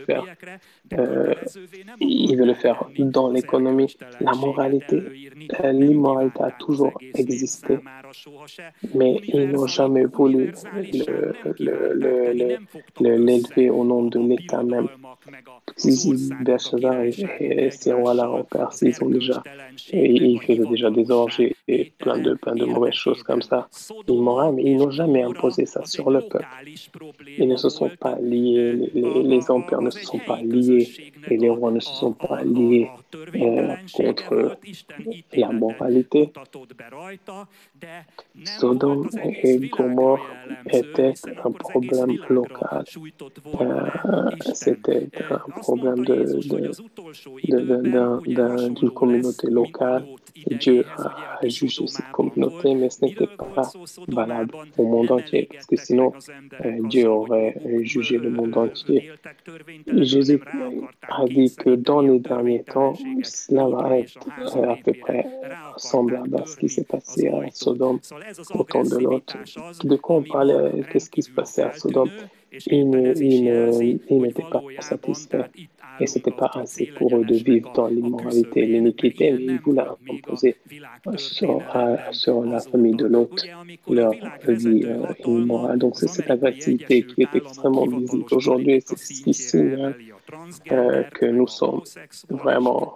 faire dans l'économie. La moralité, l'immoralité a toujours existé, mais ils n'ont jamais voulu l'élever au nom de l'État même. Belshazzar et ces rois-là en Perse, ils faisaient déjà des orgies et plein de mauvaises choses comme ça, immorales, mais ils n'ont jamais imposé ça sur le peuple. Ils ne se sont pas liés, les empires ne se sont pas liés et les rois ne se sont pas liés contre la moralité. Sodome et Gomorrhe étaient un problème local. C'était un problème d'une communauté locale. Dieu a jugé cette communauté, mais ce n'était pas valable au monde entier, parce que sinon, Dieu aurait jugé le monde entier. Jésus a dit que dans les derniers temps, cela va être à peu près semblable à ce qui s'est passé à Sodome au temps de Lot. De quoi on parlait? Qu'est-ce qui se passait à Sodome? Ils n'étaient pas satisfaits et ce n'était pas assez pour eux de vivre dans l'immoralité et l'iniquité, mais ils voulaient imposer sur la famille de Lot leur vie immorale. Donc c'est cette agressivité qui est extrêmement visible aujourd'hui et c'est ce qui signale que nous sommes vraiment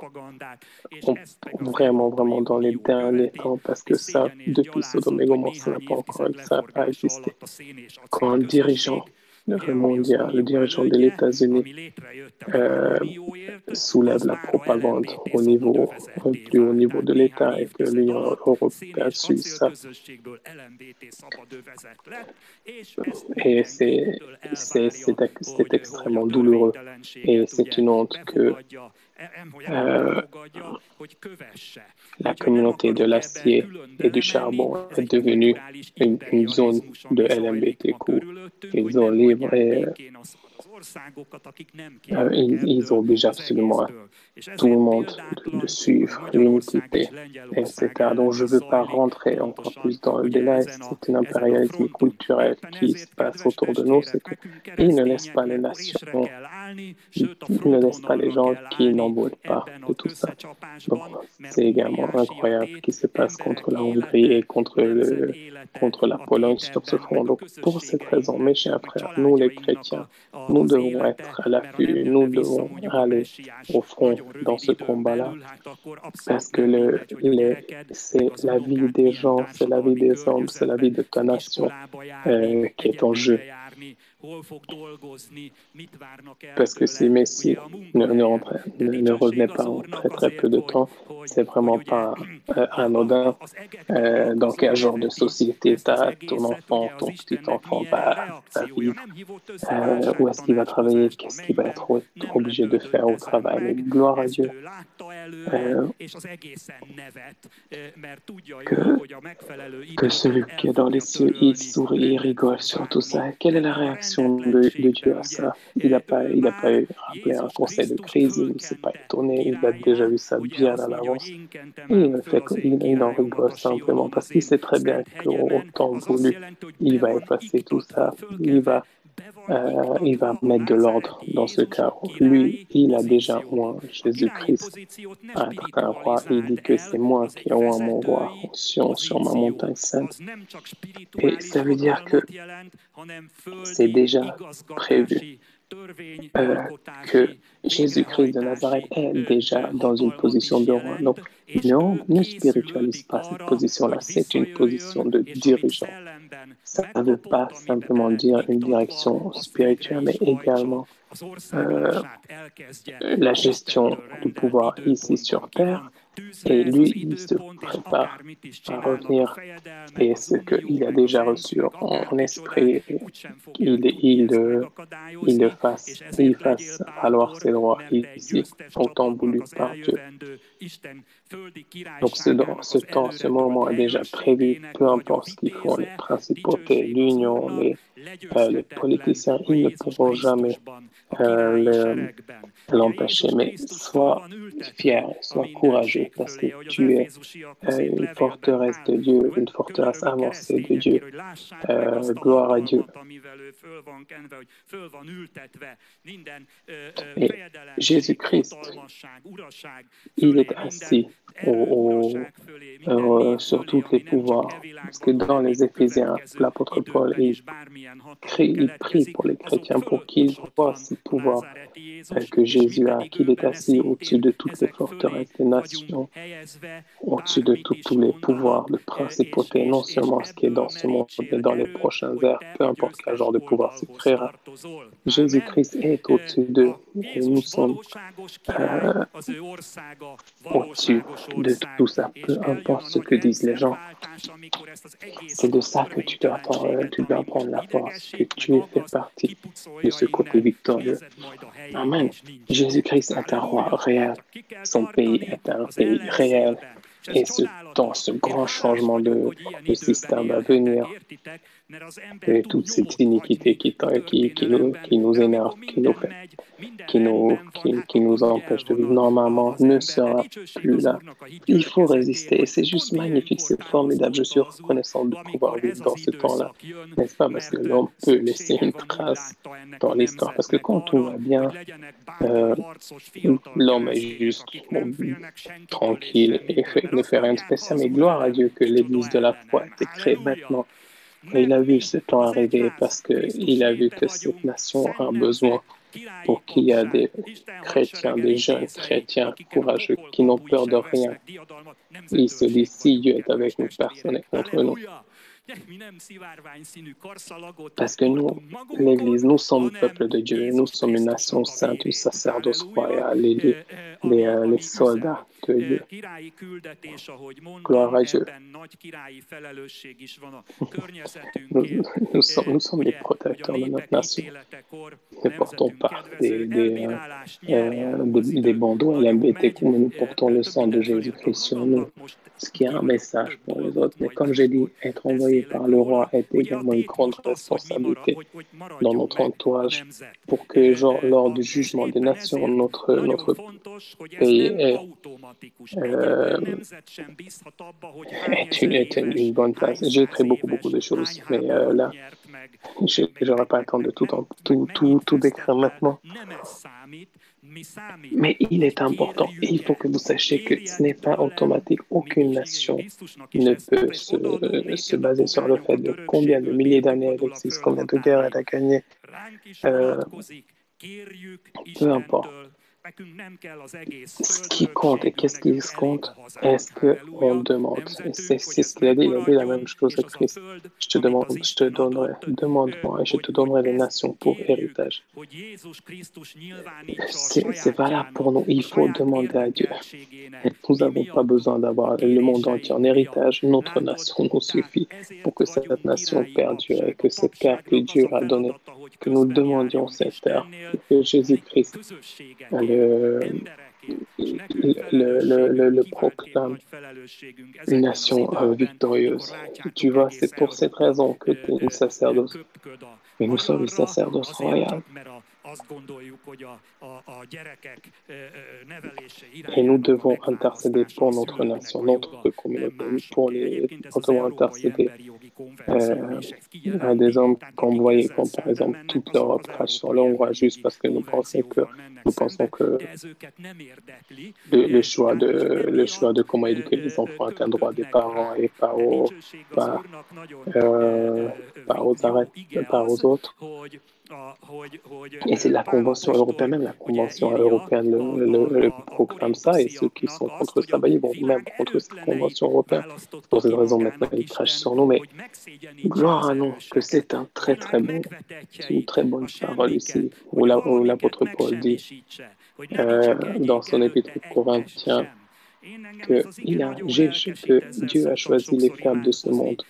dans les derniers temps parce que ça, depuis Sodome et Gomorrhe, ça n'a pas existé. Quand un dirigeant mondial, le dirigeant des États-Unis soulève la propagande au plus haut niveau de l'État et que l'Union européenne suit ça. Et c'est extrêmement douloureux. Et c'est une honte que la communauté de l'acier et du charbon est devenue une zone de LMBTQ. Ils ont libre et ils obligent absolument tout le monde de suivre l'unicité, etc. Donc je ne veux pas rentrer encore plus dans le détail. C'est un impérialisme culturel qui se passe autour de nous. C'est qu'ils ne laissent pas les nations, ils ne laissent pas les gens qui n'en veulent pas de tout ça. Donc c'est également incroyable ce qui se passe contre la Hongrie et contre la Pologne sur ce front. Donc pour cette raison, mes chers frères, nous les chrétiens, nous devons être à l'affût, nous devons aller au front dans ce combat-là, parce que c'est la vie des gens, c'est la vie des hommes, c'est la vie de ta nation qui est en jeu. Parce que si Messi ne revenait pas en très très peu de temps, c'est vraiment pas anodin. Dans quel genre de société ton enfant, ton petit enfant va vivre, où est-ce qu'il va travailler, qu'est-ce qu'il va être obligé de faire au travail. Mais gloire à Dieu. Que celui qui est dans les cieux, il sourit, il rigole sur tout ça. Quelle est la réaction de Dieu à ça? Il n'a pas appelé un conseil de crise, il ne s'est pas étonné, il a déjà vu ça bien à l'avance. Il en rigole simplement parce qu'il sait très bien qu'au temps voulu, il va effacer tout ça, il va mettre de l'ordre dans ce cas. Lui, il a déjà oint Jésus-Christ à être un roi. Il dit que c'est moi qui ai oint mon roi sur ma montagne sainte. Et ça veut dire que c'est déjà prévu que Jésus-Christ de Nazareth est déjà dans une position de roi. Donc, ne spiritualise pas cette position-là. C'est une position de dirigeant. Ça ne veut pas simplement dire une direction spirituelle, mais également la gestion du pouvoir ici sur Terre. Et lui, il se prépare à revenir. Et ce qu'il a déjà reçu en esprit, il fasse valoir ses droits ici, au temps voulu par Dieu. Donc ce moment est déjà prévu, peu importe ce qu'ils font, les principautés, l'union, les politiciens, ils ne pourront jamais l'empêcher. Mais sois fier, sois courageux, parce que tu es une forteresse de Dieu, une forteresse avancée de Dieu. Gloire à Dieu. Et Jésus-Christ, il est assis sur tous les pouvoirs. Parce que dans les Éphésiens, l'apôtre Paul, il prie pour les chrétiens pour qu'ils voient ce pouvoir que Jésus a, qu'il est assis au-dessus de toutes les forteresses des nations, au-dessus de tous les pouvoirs de principauté, non seulement ce qui est dans ce monde, mais dans les prochains ères, peu importe quel genre de pouvoir se créera. Jésus-Christ est au-dessus d'eux et nous sommes au-dessus de tout ça, peu importe ce que disent les gens. C'est de ça que tu dois prendre la force, que tu fais partie de ce côté victorieux. Amen. Jésus-Christ est un roi réel. Son pays est un pays réel. Et ce grand changement de système va venir. Et toute cette iniquité qui nous énerve, qui nous empêche de vivre normalement, ne sera plus là. Il faut résister. C'est juste magnifique, c'est formidable. Je suis reconnaissant de pouvoir vivre dans ce temps-là. N'est-ce pas? Parce que l'homme peut laisser une trace dans l'histoire. Parce que quand tout va bien, l'homme est juste tranquille et ne fait rien de spécial. Mais gloire à Dieu que l'Église de la foi a été créée maintenant. Et il a vu ce temps arriver parce qu'il a vu que cette nation a besoin pour qu'il y ait des chrétiens, des jeunes chrétiens courageux qui n'ont peur de rien. Il se dit, si Dieu est avec nous, personne n'est contre nous. Parce que nous, l'Église, nous sommes le peuple de Dieu, nous sommes une nation sainte, un sacerdoce royal, les soldats de Dieu. Gloire à Dieu. Nous sommes les protecteurs de notre nation. Nous ne portons pas des bandeaux LGBTQ, mais nous portons le sang de Jésus-Christ sur nous, ce qui est un message pour les autres. Mais comme j'ai dit, être envoyé par le roi est également une grande responsabilité dans notre entourage pour que, lors du jugement des nations, notre pays est une bonne place. J'ai écrit beaucoup de choses, mais là, je n'aurai pas le temps de tout décrire maintenant. Mais il est important et il faut que vous sachiez que ce n'est pas automatique. Aucune nation ne peut se baser sur le fait de combien de milliers d'années elle existe, combien de guerres elle a gagné. Peu importe. Ce qui compte et qu'est-ce qui compte, est-ce qu'on demande, c'est ce qu'il a dit, il a dit la même chose à Christ. Demande-moi et je te donnerai les nations pour héritage. C'est valable pour nous, il faut demander à Dieu. Nous n'avons pas besoin d'avoir le monde entier en héritage, notre nation nous suffit pour que cette nation perdure et que cette terre que Dieu a donnée, que nous demandions cette terre, que Jésus-Christ le proclame une nation victorieuse. Tu vois, c'est pour cette raison que tu es une sacerdoce. Mais nous sommes une sacerdoce royale. Et nous devons intercéder pour notre nation, notre communauté, nous devons intercéder à des hommes qu'envoyer, comme par exemple toute l'Europe crache sur le Hongrois juste parce que nous pensons que le choix de comment éduquer les enfants est un droit des parents et pas aux autres. Et c'est la Convention européenne, même la Convention européenne le proclame ça, et ceux qui sont contre ça, ils vont même contre cette Convention européenne. Pour cette raison, maintenant, ils crachent sur nous, mais gloire à nous, que c'est une très bonne parole ici, où l'apôtre Paul dit, dans son épître aux Corinthiens, que Dieu a choisi les faibles de ce monde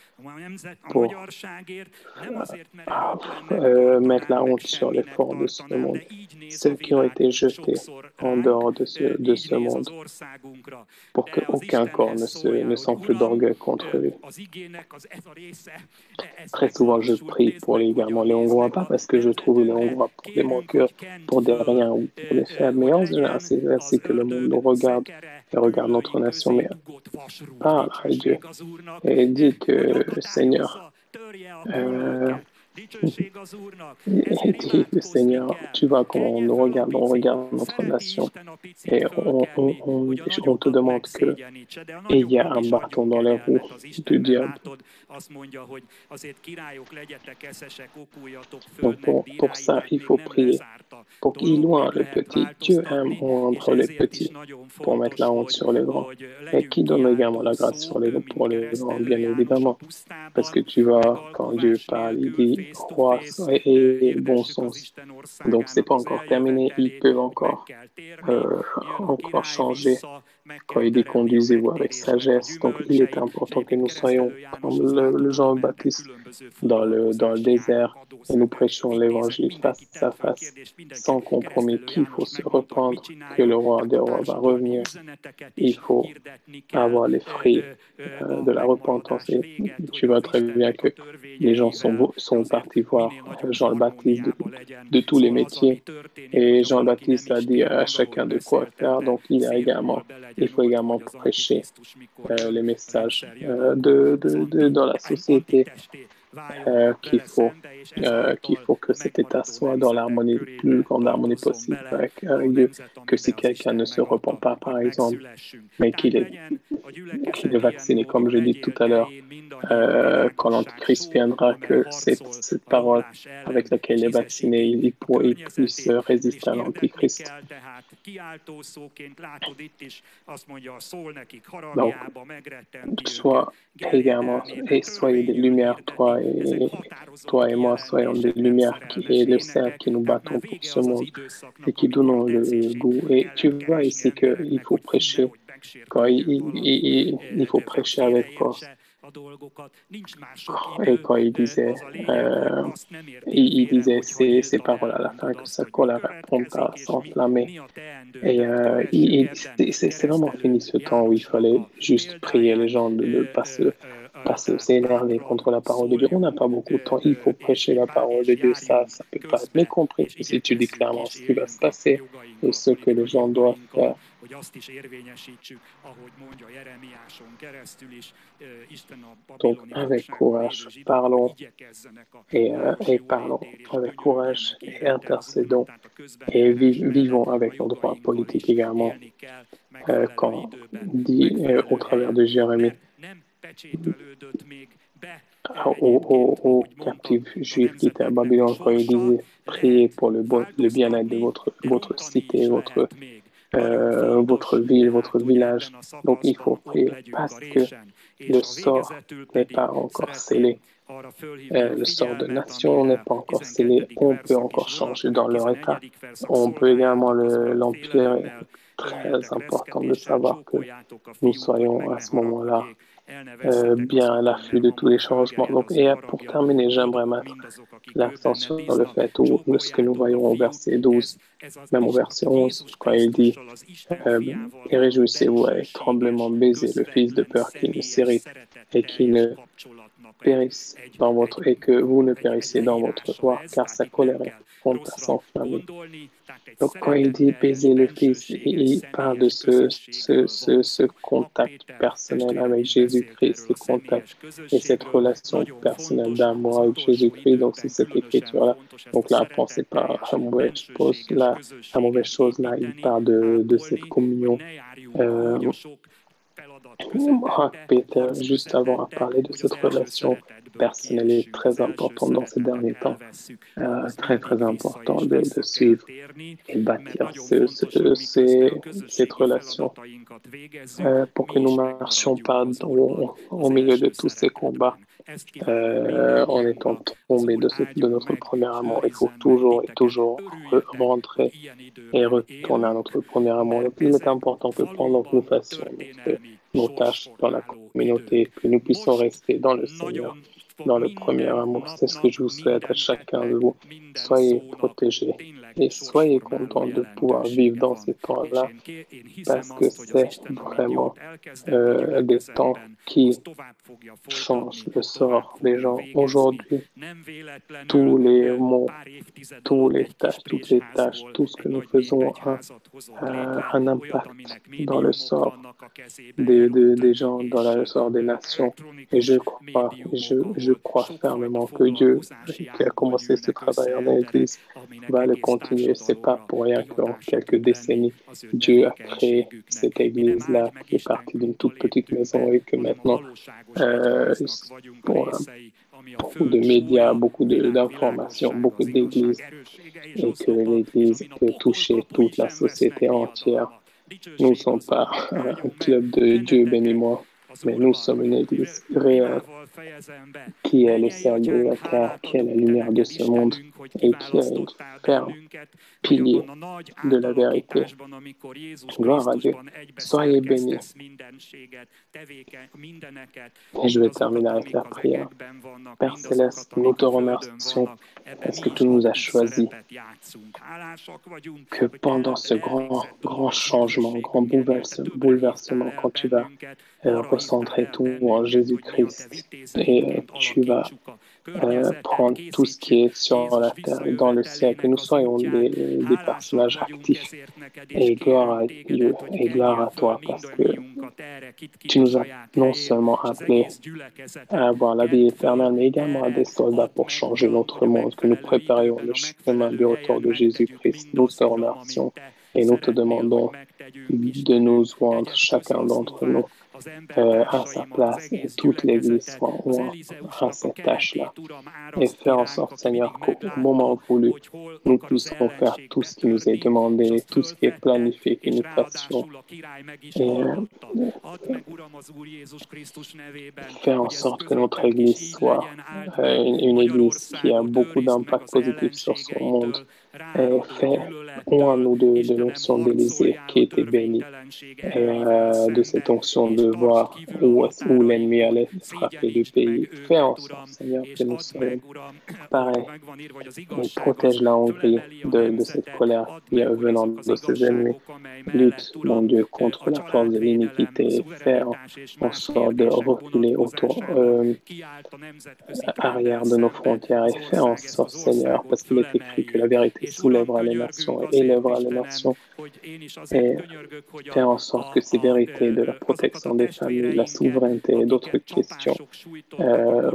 pour mettre la honte sur les forts de ce monde, ceux qui ont été jetés en dehors de ce monde, pour qu'aucun corps ne s'enfle d'orgueil contre lui. Très souvent, je prie pour également les Hongrois, pas parce que je trouve les Hongrois pour des manqueurs, pour des riens ou pour des faibles, mais en général, c'est ainsi que le monde nous regarde et regarde notre nation, mais parle à Dieu et dit que Seigneur, Seigneur, tu vois comment on regarde notre nation et on te demande que il y a un bâton dans les roues du diable. Donc pour ça, il faut prier pour qu'il loin le petit. Dieu aime rendre les petits pour mettre la honte sur les grands et qui donne également la grâce pour les grands, bien évidemment. Parce que tu vois, quand Dieu parle, il dit roi et bon sens. Donc c'est pas encore terminé, il peut encore changer quand il dit conduisez-vous avec sagesse. Donc il est important que nous soyons comme le Jean-Baptiste dans le désert et nous prêchons l'évangile face à face, sans compromis, qu'il faut se rependre, que le roi des rois va revenir. Il faut avoir les fruits de la repentance. Et tu vois très bien que les gens sont partis voir Jean-Baptiste de tous les métiers. Et Jean-Baptiste a dit à chacun de quoi faire. Donc il faut également prêcher les messages dans la société. Qu'il faut que cet état soit dans l'harmonie, la plus grande harmonie possible avec Dieu, que si quelqu'un ne se repent pas, par exemple, mais qu'il est vacciné, comme je dis tout à l'heure, quand l'Antichrist viendra, que cette parole avec laquelle il est vacciné, il puisse résister à l'Antichrist. Donc, sois également, et soyez des lumières, toi et moi, soyons des lumières qui est le cercle qui nous battons pour ce monde et qui donnons le goût. Et tu vois ici qu'il faut prêcher, quand il faut prêcher avec force. Et quand il disait ces paroles à la fin, que sa colère à s'enflammer. Et c'est vraiment fini ce temps où il fallait juste prier les gens de ne pas s'énerver contre la parole de Dieu. On n'a pas beaucoup de temps. Il faut prêcher la parole de Dieu. Ça peut pas être mécompris si tu dis clairement ce qui va se passer et ce que les gens doivent faire. Donc, avec courage, parlons et parlons avec courage et intercédons et vivons avec nos droits politiques également, quand dit au travers de Jérémie aux captifs juifs qui étaient à Babylone, quand il disait priez pour le bien-être de votre cité, votre ville, votre village. Donc il faut prier parce que le sort n'est pas encore scellé. Le sort de nation n'est pas encore scellé. On peut encore changer dans leur état. On peut également l'empire est très important de savoir que nous soyons à ce moment-là bien à l'affût de tous les changements. Donc, et pour terminer, j'aimerais mettre l'accent sur le fait où ce que nous voyons au verset 12, même au verset 11, quand il dit et réjouissez-vous avec tremblement, baisez le fils de peur qui ne s'irrite et qui ne périsse et que vous ne périssiez dans votre joie, car sa colère est prompte à s'enflammer. Donc, quand il dit baiser le Fils, il parle de ce contact personnel avec Jésus-Christ, ce contact et cette relation personnelle d'amour avec Jésus-Christ. Donc, c'est cette écriture-là. Donc là, pensez pas à la mauvaise chose là. Il parle de cette communion. Peter, juste avant, a parlé de cette relation personnelle est très importante dans ces derniers temps. Très, très important de suivre et bâtir cette relation pour que nous ne marchions pas au milieu de tous ces combats en étant tombés de notre premier amour. Il faut toujours et toujours rentrer et retourner à notre premier amour. Donc, il est important que pendant que nous fassions nos tâches dans la communauté, que nous puissions rester dans le Seigneur, dans le premier amour. C'est ce que je vous souhaite à chacun de vous. Soyez protégés et soyez contents de pouvoir vivre dans ces temps-là parce que c'est vraiment des temps qui changent le sort des gens. Aujourd'hui, tous les mots, toutes les tâches, tout ce que nous faisons a un impact dans le sort des gens, dans le sort des nations. Et je crois fermement que Dieu, qui a commencé ce travail en l'Église, va le continuer. C'est pas pour rien qu'en quelques décennies, Dieu a créé cette Église-là, qui est partie d'une toute petite maison et que maintenant, beaucoup de médias, beaucoup d'informations, beaucoup d'églises, et que l'Église peut toucher toute la société entière. Nous ne sommes pas un club de Dieu bénis-moi, mais nous sommes une Église réelle qui est le sel de la terre, qui est la lumière de ce monde et qui est une ferme pilier de la vérité. Gloire à Dieu. Soyez bénis. Et je vais terminer avec la prière. Père Céleste, nous te remercions parce que tu nous as choisis. Que pendant ce grand changement, grand bouleversement, quand tu vas recentrer tout en Jésus-Christ et tu vas prendre tout ce qui est sur la terre et dans le ciel, que nous soyons des personnages actifs. Et gloire à Dieu et gloire à toi parce que tu nous as non seulement appelés à avoir la vie éternelle, mais également à des soldats pour changer notre monde, que nous préparions le chemin du retour de Jésus-Christ. Nous te remercions et nous te demandons de nous joindre, chacun d'entre nous, à sa place et toute l'Église soit à cette tâche-là. Et faire en sorte, Seigneur, qu'au moment voulu, nous puissions faire tout ce qui nous est demandé, tout ce qui est planifié, que nous fassions. Et faire en sorte que notre Église soit une Église qui a beaucoup d'impact positif sur son monde. Et fait en nous de l'onction d'Élysée qui était bénie, et de cette onction de voir où l'ennemi allait frapper le pays. Fais en sorte, Seigneur, que nous soyons pareils. Et protège la Hongrie de cette colère venant de ses ennemis. Lutte, mon Dieu, contre la force de l'iniquité. Fais en sorte de reculer autour, arrière de nos frontières et fais en sorte, Seigneur, parce qu'il est écrit que la vérité soulèvera les nations et élèvera les nations. Et faire en sorte que ces vérités de la protection des familles, la souveraineté et d'autres questions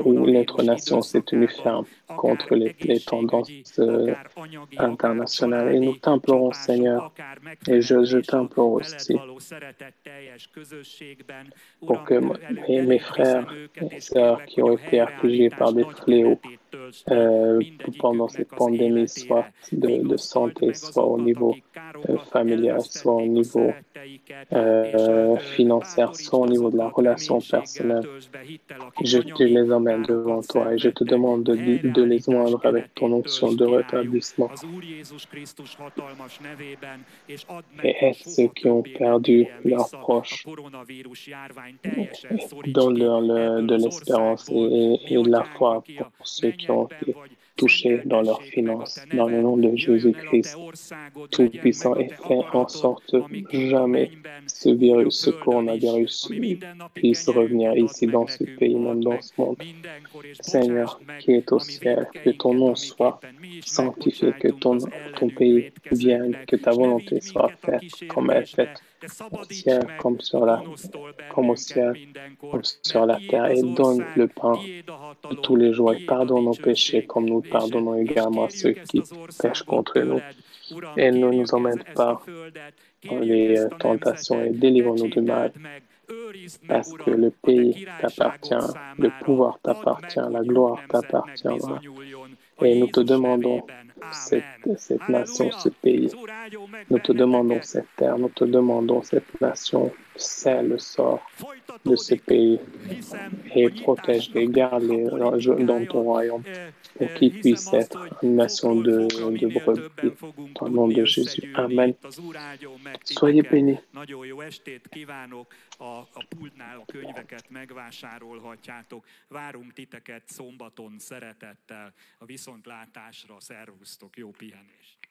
où notre nation s'est tenue ferme contre les tendances internationales. Et nous t'implorons, Seigneur, et je t'implore aussi pour que mes frères et sœurs qui ont été affligés par des fléaux pendant cette pandémie, soit de santé, soit au niveau familial, soit au niveau financier, soit au niveau de la relation personnelle. Je les emmène devant toi et je te demande de les oindre avec ton onction de rétablissement. Et aide ceux qui ont perdu leurs proches. Donne-leur de l'espérance et de la foi pour ceux qui ont été touchés dans leurs finances. Dans le nom de Jésus-Christ, Tout-Puissant, et fais en sorte que jamais ce coronavirus puisse revenir ici dans ce pays, même dans ce monde. Seigneur, qui est au ciel, que ton nom soit sanctifié, que ton pays vienne, que ta volonté soit faite, comme elle est faite au ciel, comme au ciel, comme sur la terre, et donne le pain de tous les jours, et pardonne nos péchés, comme nous pardonnons également à ceux qui pêchent contre nous. Et ne nous emmène pas dans les tentations, et délivre-nous du mal, parce que le pays t'appartient, le pouvoir t'appartient, la gloire t'appartiendra. Et nous te demandons cette nation, ce pays. Nous te demandons cette terre, nous te demandons cette nation. Scelle le sort de ce pays et protège-les, garde-les dans ton royaume pour qu'ils puissent être une nation de brebis. Dans le nom de Jésus. Amen. Soyez bénis. A pultnál a könyveket megvásárolhatjátok. Várunk titeket szombaton szeretettel a viszontlátásra. Szervusztok, jó pihenést!